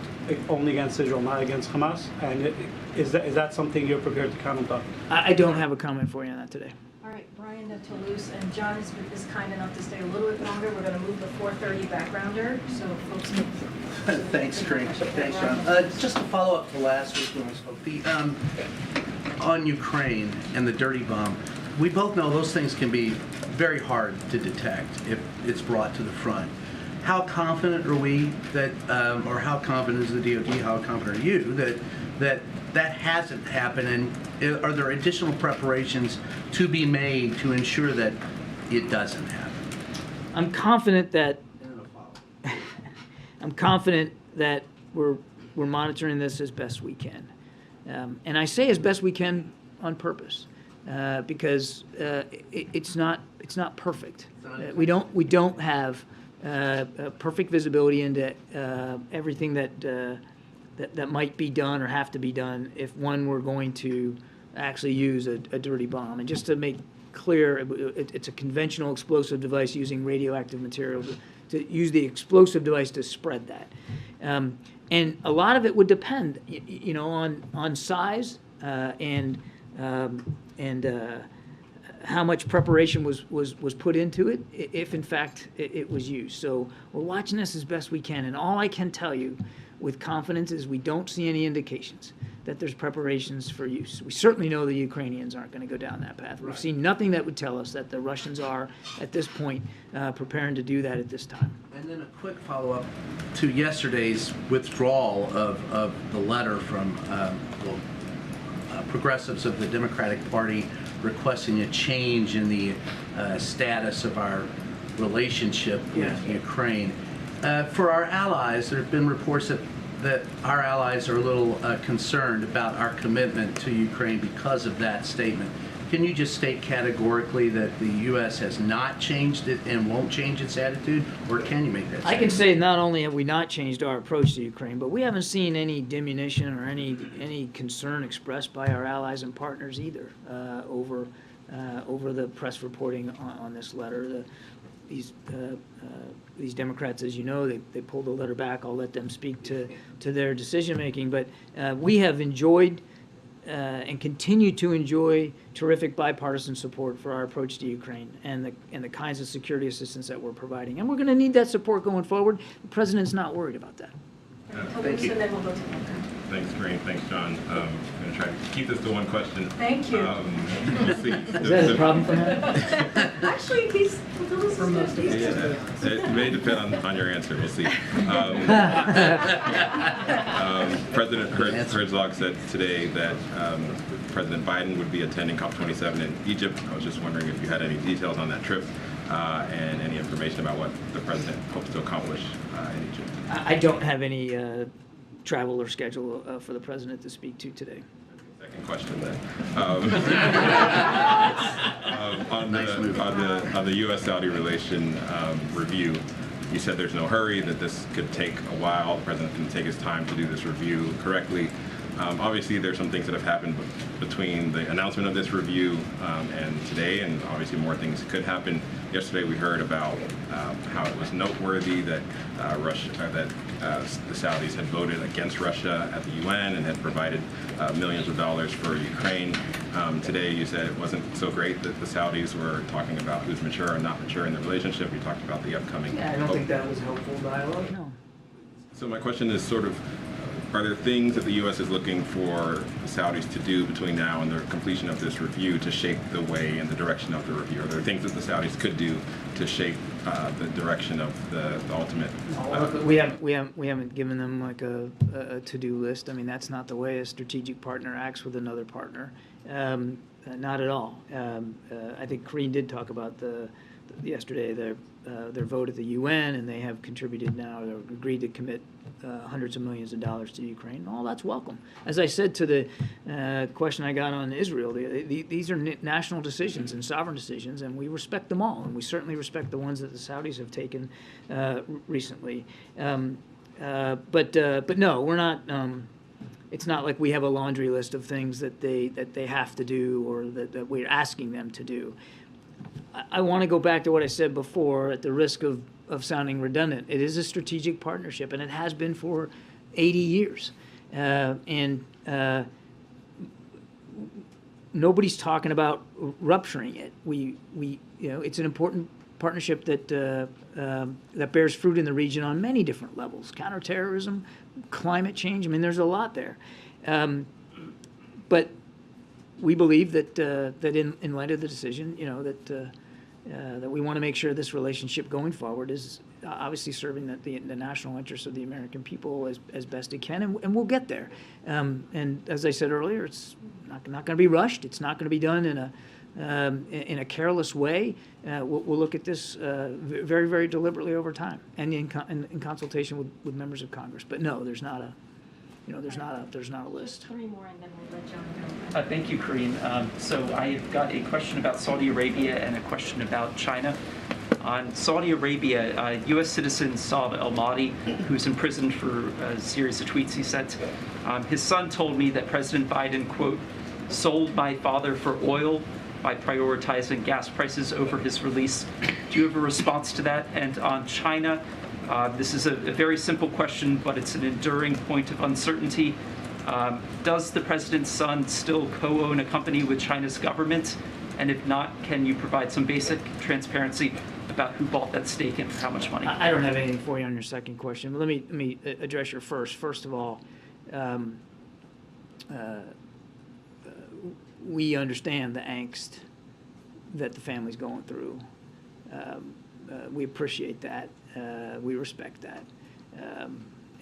only against Israel, not against Hamas? And is that something you're prepared to comment on? I don't have a comment for you on that today. All right, Brian Toulouse, and John is kind enough to stay a little bit longer. We're going to move the 4:30 backgrounder, so folks can... Thanks, Corinne. Thanks, John. Just to follow up to last week when we spoke, on Ukraine and the dirty bomb, we both know those things can be very hard to detect if it's brought to the front. How confident are we that, or how confident is the DoD, how confident are you that hasn't happened, and are there additional preparations to be made to ensure that it doesn't happen? I'm confident that we're monitoring this as best we can, and I say as best we can on purpose, because it's not perfect. We don't have perfect visibility into everything that might be done or have to be done if one were going to actually use a dirty bomb. And just to make clear, it's a conventional explosive device using radioactive material to use the explosive device to spread that. And a lot of it would depend, on size and how much preparation was put into it, if in fact it was used. So we're watching this as best we can, and all I can tell you with confidence is we don't see any indications that there's preparations for use. We certainly know the Ukrainians aren't going to go down that path. We've seen nothing that would tell us that the Russians are, at this point, preparing to do that at this time. And then a quick follow-up to yesterday's withdrawal of the letter from progressives of the Democratic Party requesting a change in the status of our relationship with Ukraine. For our allies, there have been reports that our allies are a little concerned about our commitment to Ukraine because of that statement. Can you just state categorically that the U.S. has not changed it and won't change its attitude, or can you make that statement? I can say not only have we not changed our approach to Ukraine, but we haven't seen any diminution or any concern expressed by our allies and partners either over the press reporting on this letter. These Democrats, as you know, they pulled the letter back. I'll let them speak to their decision making, but we have enjoyed and continue to enjoy terrific bipartisan support for our approach to Ukraine and the kinds of security assistance that we're providing. And we're going to need that support going forward. The President's not worried about that. Thank you. Thanks, Green. Thanks, John. I'm going to try to keep this to one question. Thank you. We'll see. Is that a problem for him? Actually, he's It may depend on your answer. We'll see. President Herzog said today that President Biden would be attending COP27 in Egypt. I was just wondering if you had any details on that trip and any information about what the president hopes to accomplish in Egypt. I don't have any travel or schedule for the President to speak to today. Second question then. On the U.S.-Saudi relation review, you said there's no hurry, that this could take a while. The President can take his time to do this review correctly. Obviously, there's some things that have happened between the announcement of this review and today, and obviously more things could happen. Yesterday, we heard about how it was noteworthy that the Saudis had voted against Russia at the UN and had provided millions of dollars for Ukraine. Today, you said it wasn't so great that the Saudis were talking about who's mature and not mature in the relationship. You talked about the upcoming. Yeah, I don't think that was helpful dialogue. No. So my question is sort of, are there things that the U.S. is looking for the Saudis to do between now and the completion of this review to shape the way and the direction of the review? Are there things that the Saudis could do to shape the direction of the ultimate? We haven't given them like a to-do list. I mean, that's not the way a strategic partner acts with another partner. Not at all. I think Karine did talk about yesterday their vote at the UN, and they have contributed now, or agreed to commit hundreds of millions of dollars to Ukraine. All that's welcome. As I said to the question I got on Israel, these are national decisions and sovereign decisions, and we respect them all, and we certainly respect the ones that the Saudis have taken recently. But no, we're not. It's not like we have a laundry list of things that they have to do or that we're asking them to do. I want to go back to what I said before, at the risk of sounding redundant. It is a strategic partnership, and it has been for 80 years. Nobody's talking about rupturing it. It's an important partnership that bears fruit in the region on many different levels: counterterrorism, climate change. I mean, there's a lot there. But we believe that in light of the decision, that we want to make sure this relationship going forward is obviously serving the national interests of the American people as best it can, and we'll get there. And as I said earlier, it's not going to be rushed. It's not going to be done in a careless way. We'll look at this very, very deliberately over time, and in consultation with members of Congress. But no, there's not a list. Three more, and then we'll let John go. Thank you, Karine. So I've got a question about Saudi Arabia and a question about China. On Saudi Arabia, U.S. citizen Saad al-Mahdi, who's imprisoned for a series of tweets he sent, his son told me that President Biden, quote, sold my father for oil by prioritizing gas prices over his release. Do you have a response to that? And on China, this is a very simple question, but it's an enduring point of uncertainty. Does the president's son still co-own a company with China's government? And if not, can you provide some basic transparency about who bought that stake and for how much money? I don't have anything for you on your second question, but let me address your first. First of all, we understand the angst that the family's going through. We appreciate that. We respect that.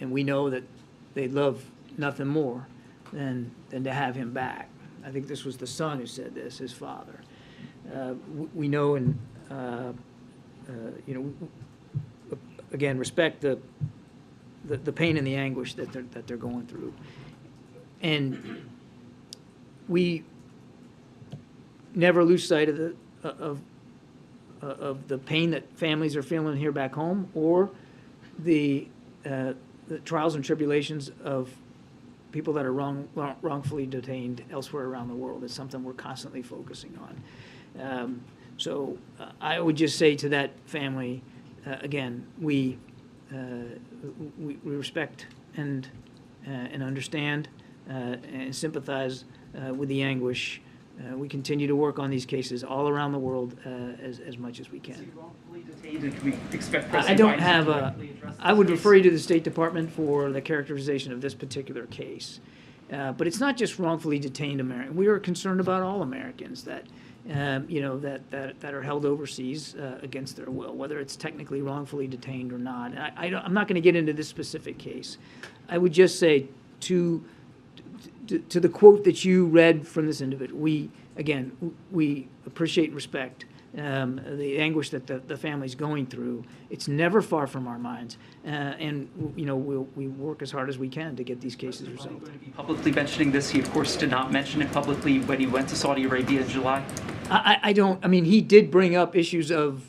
And we know that they'd love nothing more than to have him back. I think this was the son who said this, his father. We know and, again, respect the pain and the anguish that they're going through. And we never lose sight of the pain that families are feeling here back home, or the trials and tribulations of people that are wrongfully detained elsewhere around the world. It's something we're constantly focusing on. So I would just say to that family, again, we respect and understand and sympathize with the anguish. We continue to work on these cases all around the world as much as we can. I don't have I would refer you to the State Department for the characterization of this particular case. But it's not just wrongfully detained Americans. We are concerned about all Americans that, that are held overseas against their will, whether it's technically wrongfully detained or not. And I'm not going to get into this specific case. I would just say to the quote that you read from this individual, we appreciate and respect the anguish that the family's going through. It's never far from our minds, and we work as hard as we can to get these cases resolved. Publicly mentioning this, he of course did not mention it publicly when he went to Saudi Arabia in July. I mean, he did bring up issues of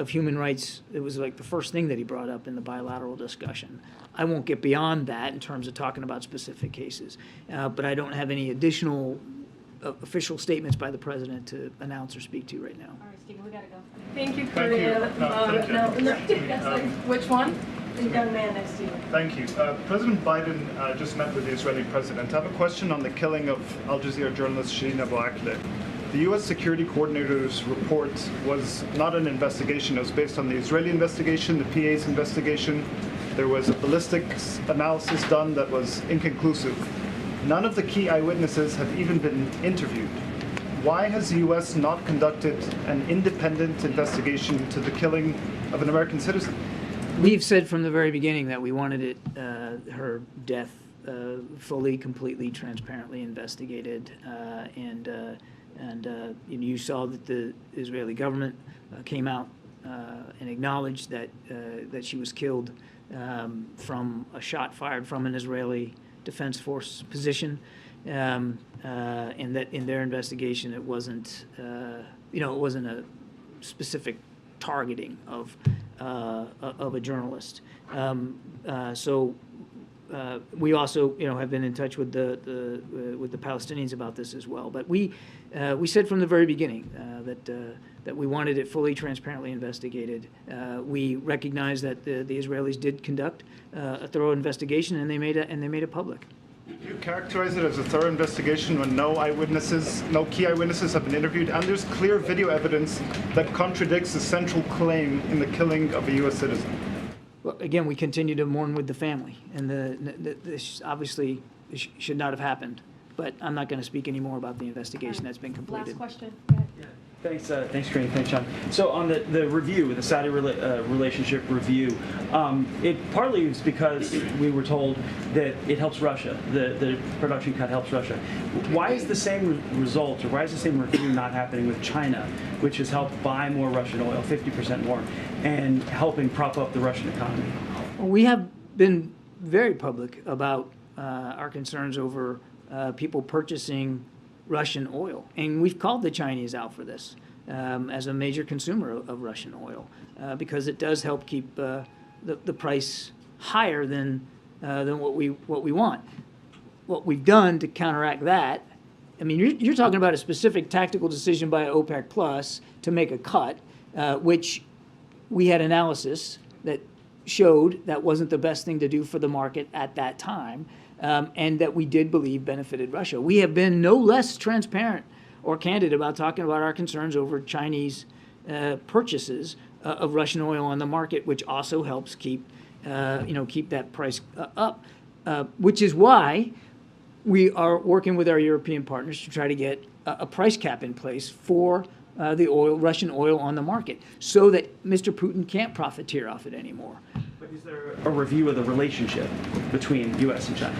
human rights. It was like the first thing that he brought up in the bilateral discussion. I won't get beyond that in terms of talking about specific cases, but I don't have any additional official statements by the president to announce or speak to right now. All right, Stephen, we gotta go. Thank you, Thank you. Which one? The young man next to you. Thank you. President Biden just met with the Israeli president. I have a question on the killing of Al Jazeera journalist Shireen Abu Akleh. The U.S. Security Coordinator's report was not an investigation. It was based on the Israeli investigation, the PA's investigation. There was a ballistics analysis done that was inconclusive. None of the key eyewitnesses have even been interviewed. Why has the U.S. not conducted an independent investigation into the killing of an American citizen? We've said from the very beginning that we wanted her death fully, completely, transparently investigated, and you saw that the Israeli government came out and acknowledged that she was killed from a shot fired from an Israeli Defense Force position, and that in their investigation it wasn't, it wasn't a specific targeting of a journalist. So we also, have been in touch with the Palestinians about this as well. But we said from the very beginning that we wanted it fully, transparently investigated. We recognize that the Israelis did conduct a thorough investigation, and they made it public. Do you characterize it as a thorough investigation when no key eyewitnesses have been interviewed, and there's clear video evidence that contradicts the central claim in the killing of a U.S. citizen? Well, again, we continue to mourn with the family, and this obviously should not have happened. But I'm not going to speak any more about the investigation that's been completed. Last question. Go ahead. Thanks, Kareem. Thanks, John. So on the review, the Saudi relationship review, it partly is because we were told that it helps Russia. The production cut helps Russia. Why is the same result, or why is the same review not happening with China, which has helped buy more Russian oil, 50% more, and helping prop up the Russian economy? We have been very public about our concerns over people purchasing Russian oil, and we've called the Chinese out for this. as a major consumer of Russian oil because it does help keep the price higher than what we want. What we've done to counteract that, I mean, you're talking about a specific tactical decision by OPEC Plus to make a cut, which we had analysis that showed that wasn't the best thing to do for the market at that time, and that we did believe benefited Russia. We have been no less transparent or candid about talking about our concerns over Chinese purchases of Russian oil on the market, which also helps keep that price up, which is why we are working with our European partners to try to get a price cap in place for the Russian oil on the market so that Mr. Putin can't profiteer off it anymore. But is there a review of the relationship between U.S. and China?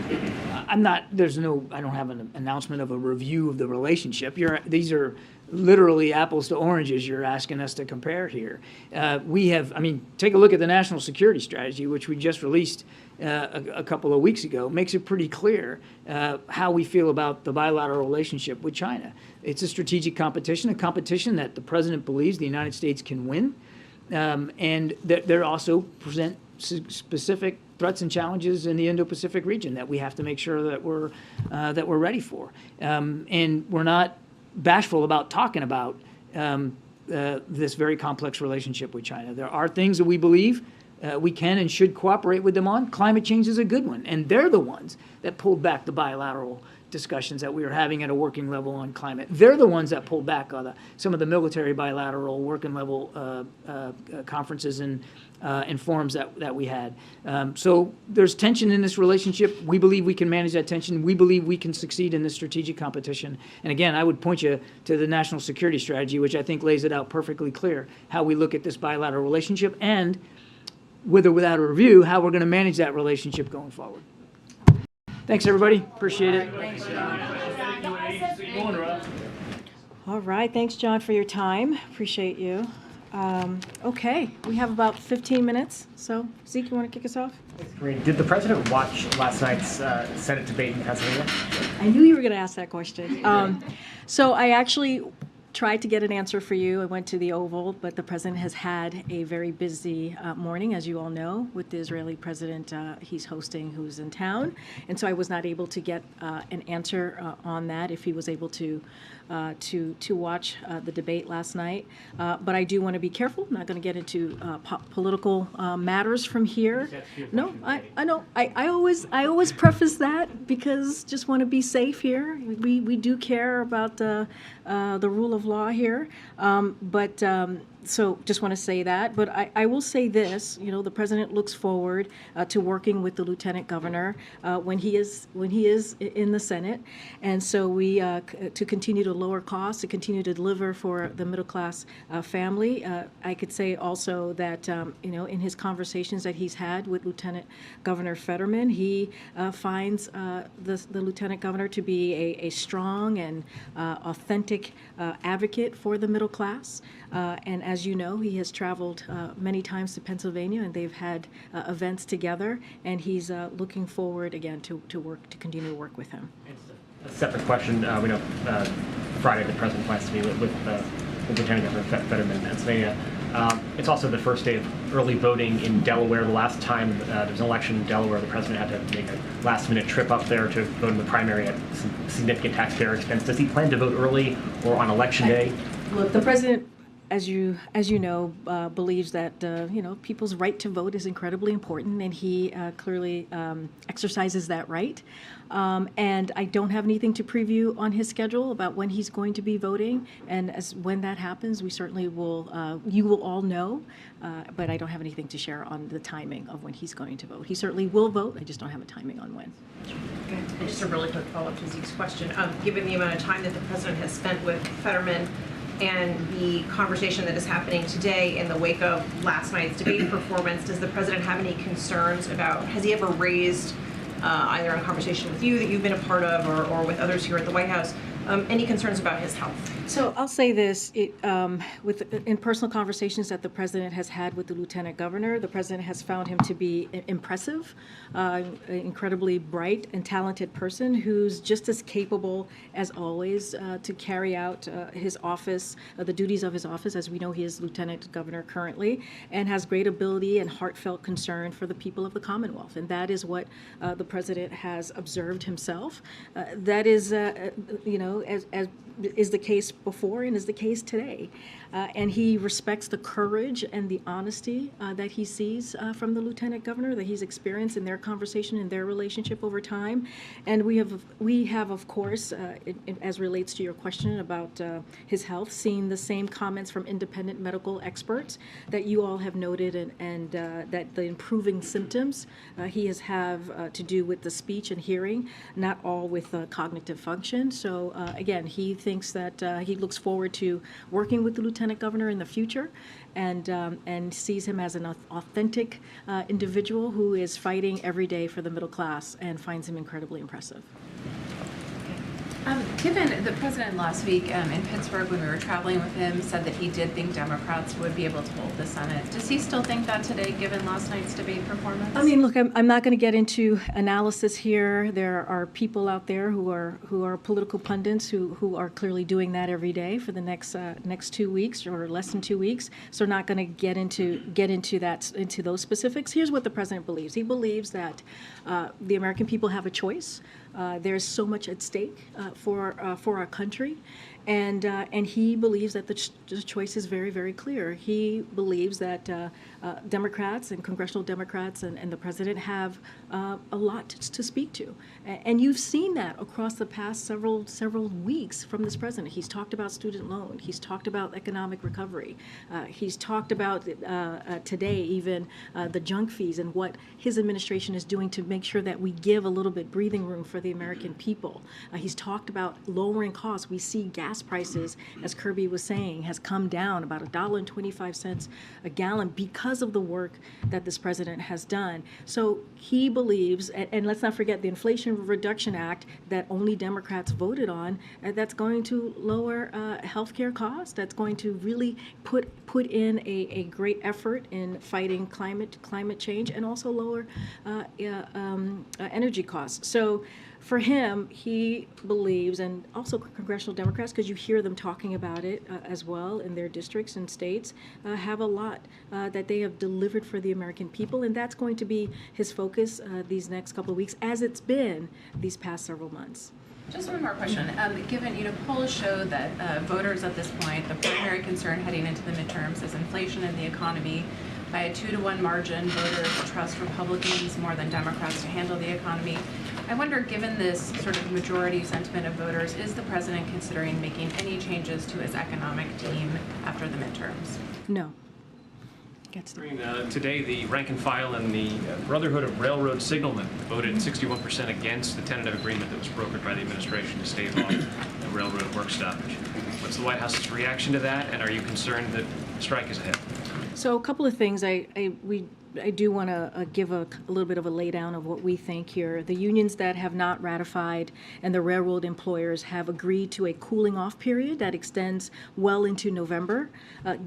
I don't have an announcement of a review of the relationship. These are literally apples to oranges you're asking us to compare here. Take a look at the National Security Strategy, which we just released a couple of weeks ago. Makes it pretty clear how we feel about the bilateral relationship with China. It's a strategic competition, a competition that the president believes the United States can win, and there also present specific threats and challenges in the Indo-Pacific region that we have to make sure that we're ready for. And we're not bashful about talking about this very complex relationship with China. There are things that we believe we can and should cooperate with them on. Climate change is a good one, and they're the ones that pulled back the bilateral discussions that we were having at a working level on climate. They're the ones that pulled back on some of the military bilateral working level conferences and forums that we had. So there's tension in this relationship. We believe we can manage that tension. We believe we can succeed in this strategic competition. And again, I would point you to the National Security Strategy, which I think lays it out perfectly clear how we look at this bilateral relationship and, with or without a review, how we're going to manage that relationship going forward. Thanks, everybody. Appreciate it. Thanks, John. All right. Thanks, John, for your time. Appreciate you. Okay. We have about 15 minutes. So, Zeke, you want to kick us off? Did the president watch last night's Senate debate in Pennsylvania? I knew you were going to ask that question. So I actually tried to get an answer for you. I went to the Oval, but the president has had a very busy morning, as you all know, with the Israeli president he's hosting who's in town. And so I was not able to get an answer on that, if he was able to watch the debate last night. But I do want to be careful. I'm not going to get into political matters from here. No, I know. I always preface that because just want to be safe here. We do care about the rule of law here. So just want to say that. But I will say this, the president looks forward to working with the lieutenant governor when he is in the Senate. And so we, to continue to lower costs, to continue to deliver for the middle class family. I could say also that, in his conversations that he's had with Lieutenant Governor Fetterman, he finds the lieutenant governor to be a strong and authentic advocate for the middle class. And as you know, he has traveled many times to Pennsylvania, and they've had events together. And he's looking forward again to continue to work with him. A separate question. We know Friday the president plans to meet with Lieutenant Governor Fetterman in Pennsylvania. It's also the first day of early voting in Delaware. The last time there was an election in Delaware, the president had to make a last-minute trip up there to vote in the primary at some significant taxpayer expense. Does he plan to vote early or on election day? Look, the president, as you know, believes that people's right to vote is incredibly important, and he clearly exercises that right. And I don't have anything to preview on his schedule about when he's going to be voting. And when that happens, we certainly will. You will all know, but I don't have anything to share on the timing of when he's going to vote. He certainly will vote. I just don't have a timing on when. Okay. And just a really quick follow-up to Zeke's question. Given the amount of time that the president has spent with Fetterman, and the conversation that is happening today in the wake of last night's debate performance, does the president have any concerns about, has he ever raised, either in conversation with you that you've been a part of or with others here at the White House, any concerns about his health? So I'll say this, in personal conversations that the president has had with the lieutenant governor, the president has found him to be impressive, incredibly bright and talented person who's just as capable as always to carry out his office, the duties of his office, as we know he is lieutenant governor currently, and has great ability and heartfelt concern for the people of the Commonwealth. And that is what the president has observed himself. That is, as is the case before and is the case today. And he respects the courage and the honesty that he sees from the lieutenant governor, that he's experienced in their conversation, in their relationship over time. And we have of course, as relates to your question about his health, seen the same comments from independent medical experts that you all have noted, and that the improving symptoms he has have to do with the speech and hearing, not all with cognitive function. So again, he thinks that he looks forward to working with the lieutenant governor in the future, and sees him as an authentic individual who is fighting every day for the middle class, and finds him incredibly impressive. Given the president last week in Pittsburgh, when we were traveling with him, said that he did think Democrats would be able to hold the Senate. Does he still think that today, given last night's debate performance? I mean, look, I'm not going to get into analysis here. There are people out there who are political pundits who are clearly doing that every day for the next 2 weeks or less than 2 weeks. So we're not going to get into those specifics. Here's what the president believes. He believes that the American people have a choice. There's so much at stake for our country, and he believes that the choice is very, very clear. He believes that Democrats and congressional Democrats and the president have a lot to speak to, and you've seen that across the past several weeks from this president. He's talked about student loan. He's talked about economic recovery. He's talked about today even the junk fees and what his administration is doing to make sure that we give a little bit breathing room for the American people. He's talked about lowering costs. We see gas prices, as Kirby was saying, has come down about $1.25 a gallon because of the work that this president has done. So he believes, and let's not forget the Inflation Reduction Act that only Democrats voted on, that's going to lower healthcare costs, that's going to really put in a great effort in fighting climate change, and also lower energy costs. So for him, he believes, and also congressional Democrats, because you hear them talking about it as well in their districts and states, have a lot that they have delivered for the American people, and that's going to be his focus these next couple of weeks, as it's been these past several months. Just one more question. Given, polls show that voters at this point, the primary concern heading into the midterms is inflation and the economy. By a 2-to-1 margin, voters trust Republicans more than Democrats to handle the economy. I wonder, given this sort of majority sentiment of voters, is the president considering making any changes to his economic team after the midterms? No. Today, the rank and file and the Brotherhood of Railroad Signalmen voted 61% against the tentative agreement that was brokered by the administration to stave off the railroad work stoppage. What's the White House's reaction to that, and are you concerned that strike is ahead? So a couple of things. I do want to give a little bit of a laydown of what we think here. The unions that have not ratified and the railroad employers have agreed to a cooling off period that extends well into November,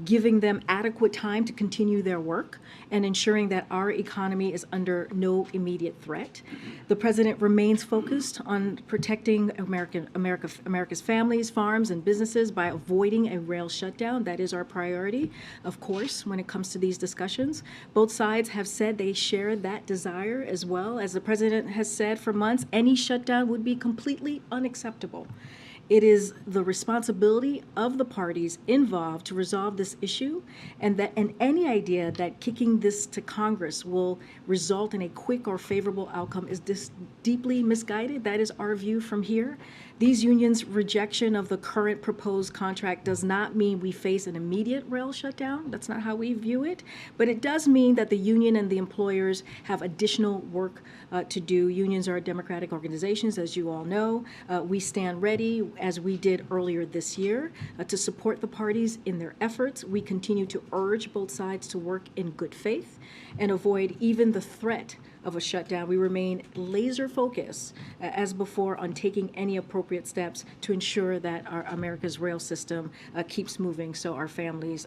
giving them adequate time to continue their work and ensuring that our economy is under no immediate threat. The president remains focused on protecting America's families, farms, and businesses by avoiding a rail shutdown. That is our priority, of course, when it comes to these discussions. Both sides have said they share that desire as well. As the president has said for months, any shutdown would be completely unacceptable. It is the responsibility of the parties involved to resolve this issue, and any idea that kicking this to Congress will result in a quick or favorable outcome is deeply misguided. That is our view from here. These unions' rejection of the current proposed contract does not mean we face an immediate rail shutdown. That's not how we view it. But it does mean that the union and the employers have additional work to do. Unions are democratic organizations, as you all know. We stand ready, as we did earlier this year, to support the parties in their efforts. We continue to urge both sides to work in good faith and avoid even the threat of a shutdown. We remain laser focused, as before, on taking any appropriate steps to ensure that America's rail system keeps moving, so our families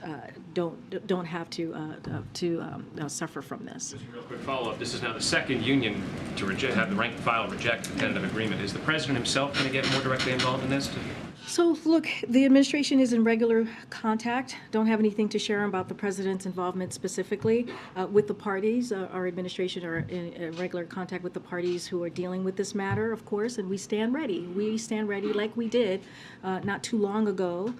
don't have to suffer from this. Just a real quick follow-up. This is now the second union to have the rank and file reject the tentative agreement. Is the president himself going to get more directly involved in this? So, look, the administration is in regular contact. Don't have anything to share about the president's involvement specifically with the parties. Our administration are in regular contact with the parties who are dealing with this matter, of course, and we stand ready. We stand ready like we did not too long ago,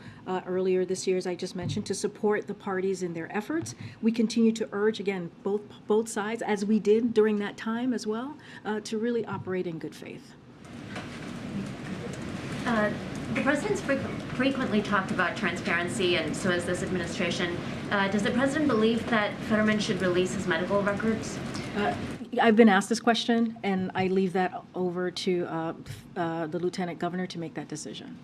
earlier this year, as I just mentioned, to support the parties in their efforts. We continue to urge, again, both sides, as we did during that time as well, to really operate in good faith. The president's frequently talked about transparency, and so has this administration. Does the president believe that Fetterman should release his medical records? I've been asked this question, and I leave that over to the lieutenant governor to make that decision.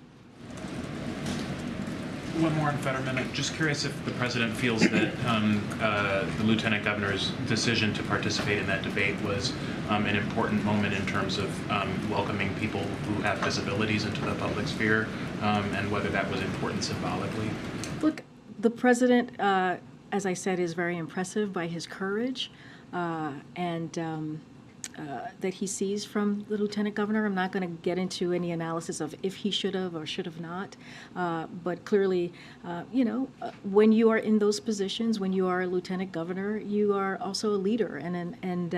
One more on Fetterman. I'm just curious if the president feels that the lieutenant governor's decision to participate in that debate was an important moment in terms of welcoming people who have disabilities into the public sphere, and whether that was important symbolically. Look, the president, as I said, is very impressive by his courage and that he sees from the lieutenant governor. I'm not going to get into any analysis of if he should have or should have not, but clearly, when you are in those positions, when you are a lieutenant governor, you are also a leader, and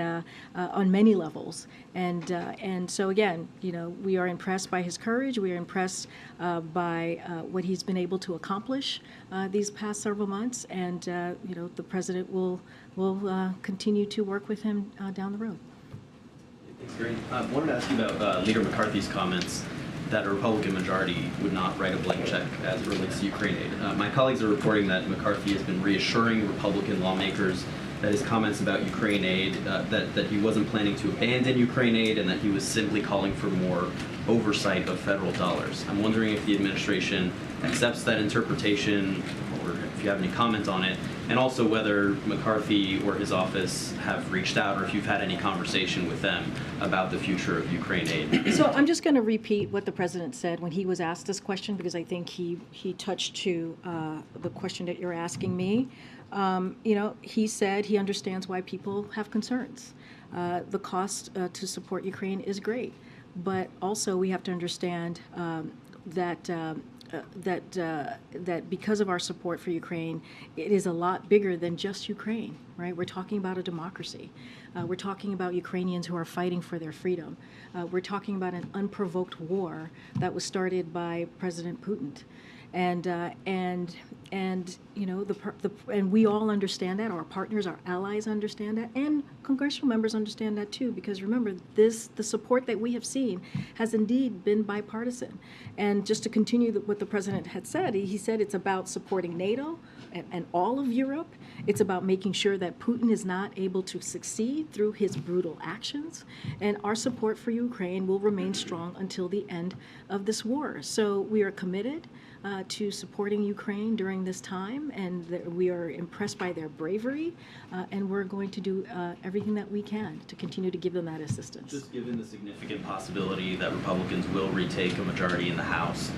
on many levels. And so again, we are impressed by his courage. We are impressed by what he's been able to accomplish these past several months, and the president will continue to work with him down the road. Thanks, Green. I wanted to ask you about Leader McCarthy's comments that a Republican majority would not write a blank check as it relates to Ukraine aid. My colleagues are reporting that McCarthy has been reassuring Republican lawmakers that his comments about Ukraine aid, that he wasn't planning to abandon Ukraine aid, and that he was simply calling for more oversight of federal dollars. I'm wondering if the administration accepts that interpretation, or if you have any comment on it, and also whether McCarthy or his office have reached out, or if you've had any conversation with them about the future of Ukraine aid. So I'm just going to repeat what the president said when he was asked this question, because I think he touched to the question that you're asking me. He said he understands why people have concerns. The cost to support Ukraine is great, but also we have to understand that because of our support for Ukraine, it is a lot bigger than just Ukraine, right? We're talking about a democracy. We're talking about Ukrainians who are fighting for their freedom. We're talking about an unprovoked war that was started by President Putin. And we all understand that. Our partners, our allies understand that, and congressional members understand that too. Because remember, the support that we have seen has indeed been bipartisan. And just to continue what the president had said, he said it's about supporting NATO and all of Europe. It's about making sure that Putin is not able to succeed through his brutal actions. And our support for Ukraine will remain strong until the end of this war. So we are committed to supporting Ukraine during this time, and we are impressed by their bravery, and we're going to do everything that we can to continue to give them that assistance. Just given the significant possibility that Republicans will retake a majority in the House,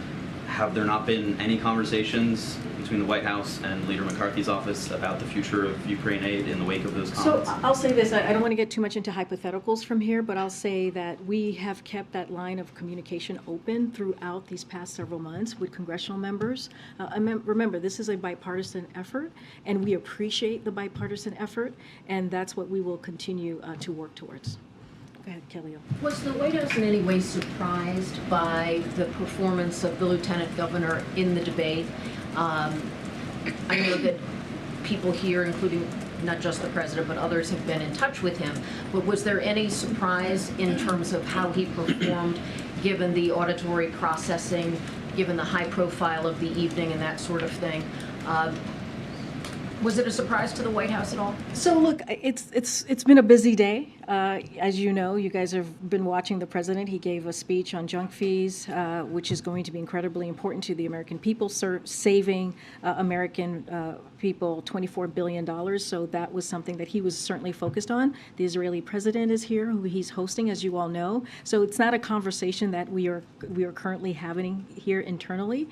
have there not been any conversations between the White House and Leader McCarthy's office about the future of Ukraine aid in the wake of those comments? So I'll say this, I don't want to get too much into hypotheticals from here, but I'll say that we have kept that line of communication open throughout these past several months with congressional members. Remember, this is a bipartisan effort, and we appreciate the bipartisan effort, and that's what we will continue to work towards. Go ahead, Kelly. Was the White House in any way surprised by the performance of the lieutenant governor in the debate? I know that people here, including not just the president, but others have been in touch with him. But was there any surprise in terms of how he performed, given the auditory processing, given the high profile of the evening and that sort of thing? Was it a surprise to the White House at all? So look, it's been a busy day. As you know, you guys have been watching the president. He gave a speech on junk fees, which is going to be incredibly important to the American people, saving American people $24 billion. So that was something that he was certainly focused on. The Israeli president is here, who he's hosting, as you all know. So it's not a conversation that we are currently having here internally.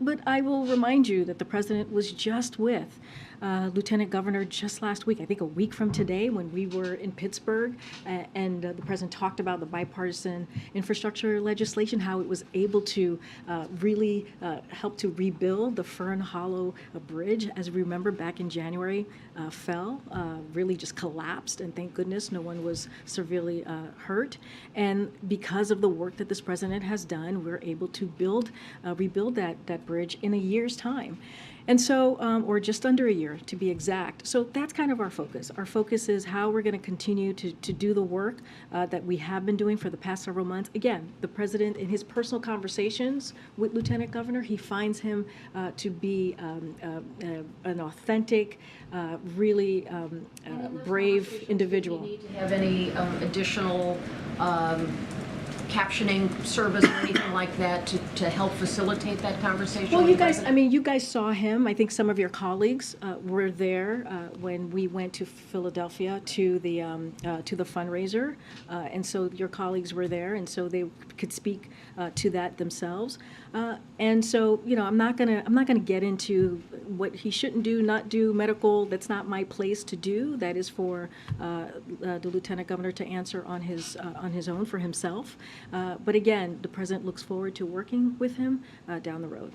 But I will remind you that the president was just with Lieutenant Governor just last week, I think a week from today, when we were in Pittsburgh, and the president talked about the bipartisan infrastructure legislation, how it was able to really help to rebuild the Fern Hollow Bridge, as we remember back in January, fell, really just collapsed, and thank goodness no one was severely hurt. And because of the work that this president has done, we're able to rebuild that bridge in a year's time. And so, or just under a year to be exact. So that's kind of our focus. Our focus is how we're going to continue to do the work that we have been doing for the past several months. Again, the president, in his personal conversations with Lieutenant Governor, he finds him to be an authentic, really brave individual. Do you need to have any additional captioning service or anything like that to help facilitate that conversation? Well, you guys saw him. I think some of your colleagues were there when we went to Philadelphia to the fundraiser, and so your colleagues were there, and so they could speak to that themselves. And so, I'm not gonna get into what he shouldn't do, not do medical. That's not my place to do. That is for the Lieutenant Governor to answer on his own for himself. But again, the president looks forward to working with him down the road.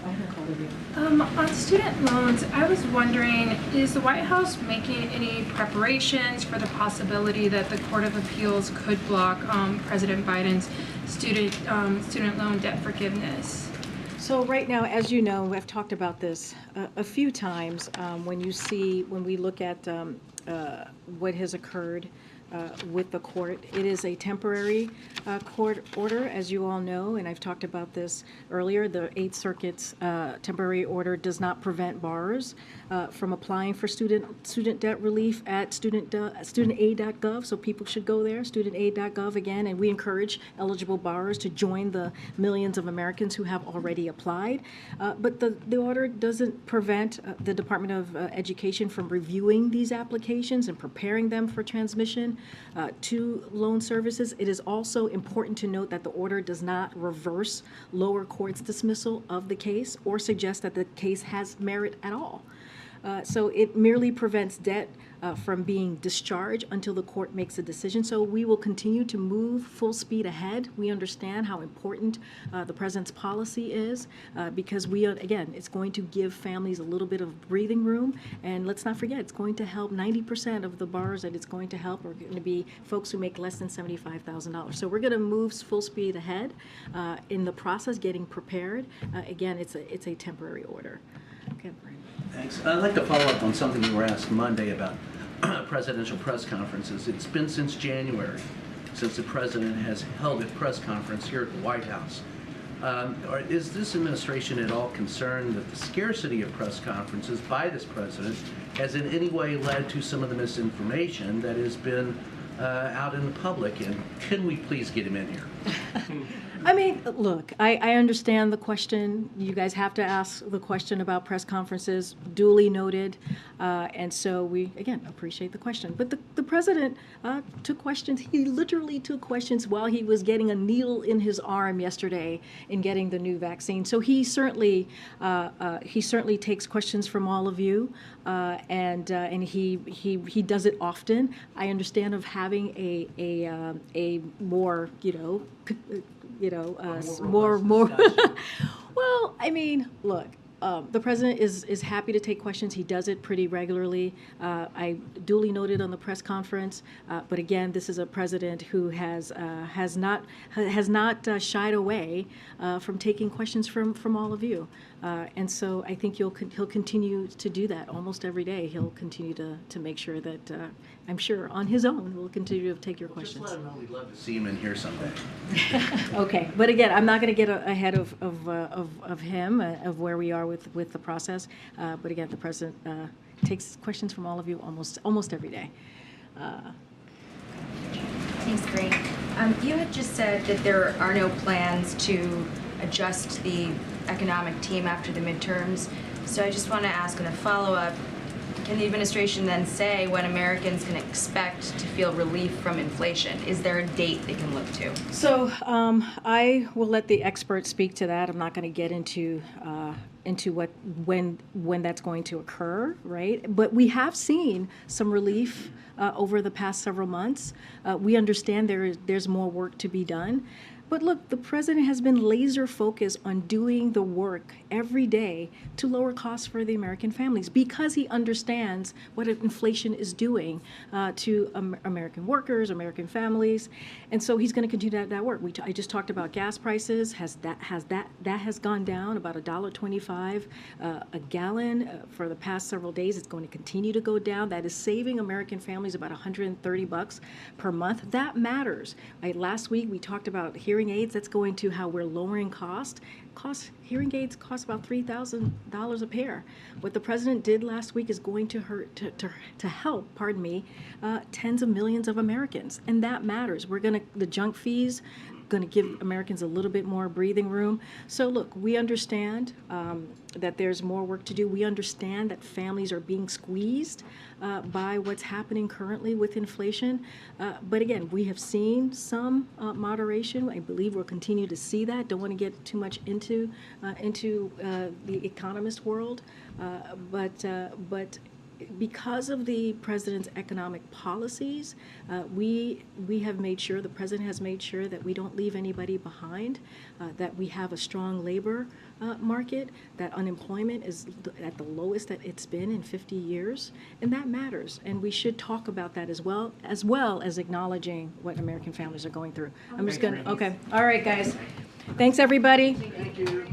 On student loans, I was wondering, is the White House making any preparations for the possibility that the Court of Appeals could block President Biden's student loan debt forgiveness? So right now, as you know, I've talked about this a few times. When we look at what has occurred with the court, it is a temporary court order, as you all know, and I've talked about this earlier. The Eighth Circuit's temporary order does not prevent borrowers from applying for student debt relief at studentaid.gov, so people should go there, studentaid.gov again, and we encourage eligible borrowers to join the millions of Americans who have already applied. But the order doesn't prevent the Department of Education from reviewing these applications and preparing them for transmission to loan services. It is also important to note that the order does not reverse lower court's dismissal of the case or suggest that the case has merit at all. So it merely prevents debt from being discharged until the court makes a decision. So we will continue to move full speed ahead. We understand how important the president's policy is because again, it's going to give families a little bit of breathing room. And let's not forget, it's going to help 90% of the borrowers that it's going to help are going to be folks who make less than $75,000. So we're going to move full speed ahead in the process, getting prepared. Again, it's a temporary order. Okay. Thanks. I'd like to follow up on something you were asked Monday about presidential press conferences. It's been since January since the president has held a press conference here at the White House. Is this administration at all concerned that the scarcity of press conferences by this president has in any way led to some of the misinformation that has been out in the public? And can we please get him in here? I mean, look, I understand the question. You guys have to ask the question about press conferences, duly noted. And so we, again, appreciate the question. But the president took questions. He literally took questions while he was getting a needle in his arm yesterday in getting the new vaccine. So he certainly takes questions from all of you. And he does it often. I understand of having a more, more. Well, I mean, look, the president is happy to take questions. He does it pretty regularly. I duly noted on the press conference. But again, this is a president who has not shied away from taking questions from all of you. And so I think he'll continue to do that almost every day. He'll continue to make sure that I'm sure on his own, will continue to take your questions. Just let him know we'd love to see him in here someday. Okay, but again, I'm not going to get ahead of him, of where we are with the process. But again, the president takes questions from all of you almost every day. Thanks, Greg. You had just said that there are no plans to adjust the economic team after the midterms. So I just want to ask in a follow-up, can the administration then say when Americans can expect to feel relief from inflation? Is there a date they can look to? So I will let the experts speak to that. I'm not going to get into when that's going to occur, right? But we have seen some relief over the past several months. We understand there's more work to be done. But look, the president has been laser focused on doing the work every day to lower costs for the American families because he understands what inflation is doing to American workers, American families, and so he's going to continue that work. I just talked about gas prices. That has gone down about $1.25 a gallon for the past several days. It's going to continue to go down. That is saving American families about $130 per month. That matters. Last week we talked about hearing aids. That's going to how we're lowering cost. Hearing aids cost about $3,000 a pair. What the president did last week is going to help, tens of millions of Americans, and that matters. The junk fees going to give Americans a little bit more breathing room. So look, we understand that there's more work to do. We understand that families are being squeezed by what's happening currently with inflation. But again, we have seen some moderation. I believe we'll continue to see that. Don't want to get too much into the economist world, but because of the president's economic policies, we have made sure, the president has made sure that we don't leave anybody behind, that we have a strong labor market, that unemployment is at the lowest that it's been in 50 years, and that matters. And we should talk about that as well as acknowledging what American families are going through. I'm just going to, okay. All right, guys. Thanks, everybody. Thank you.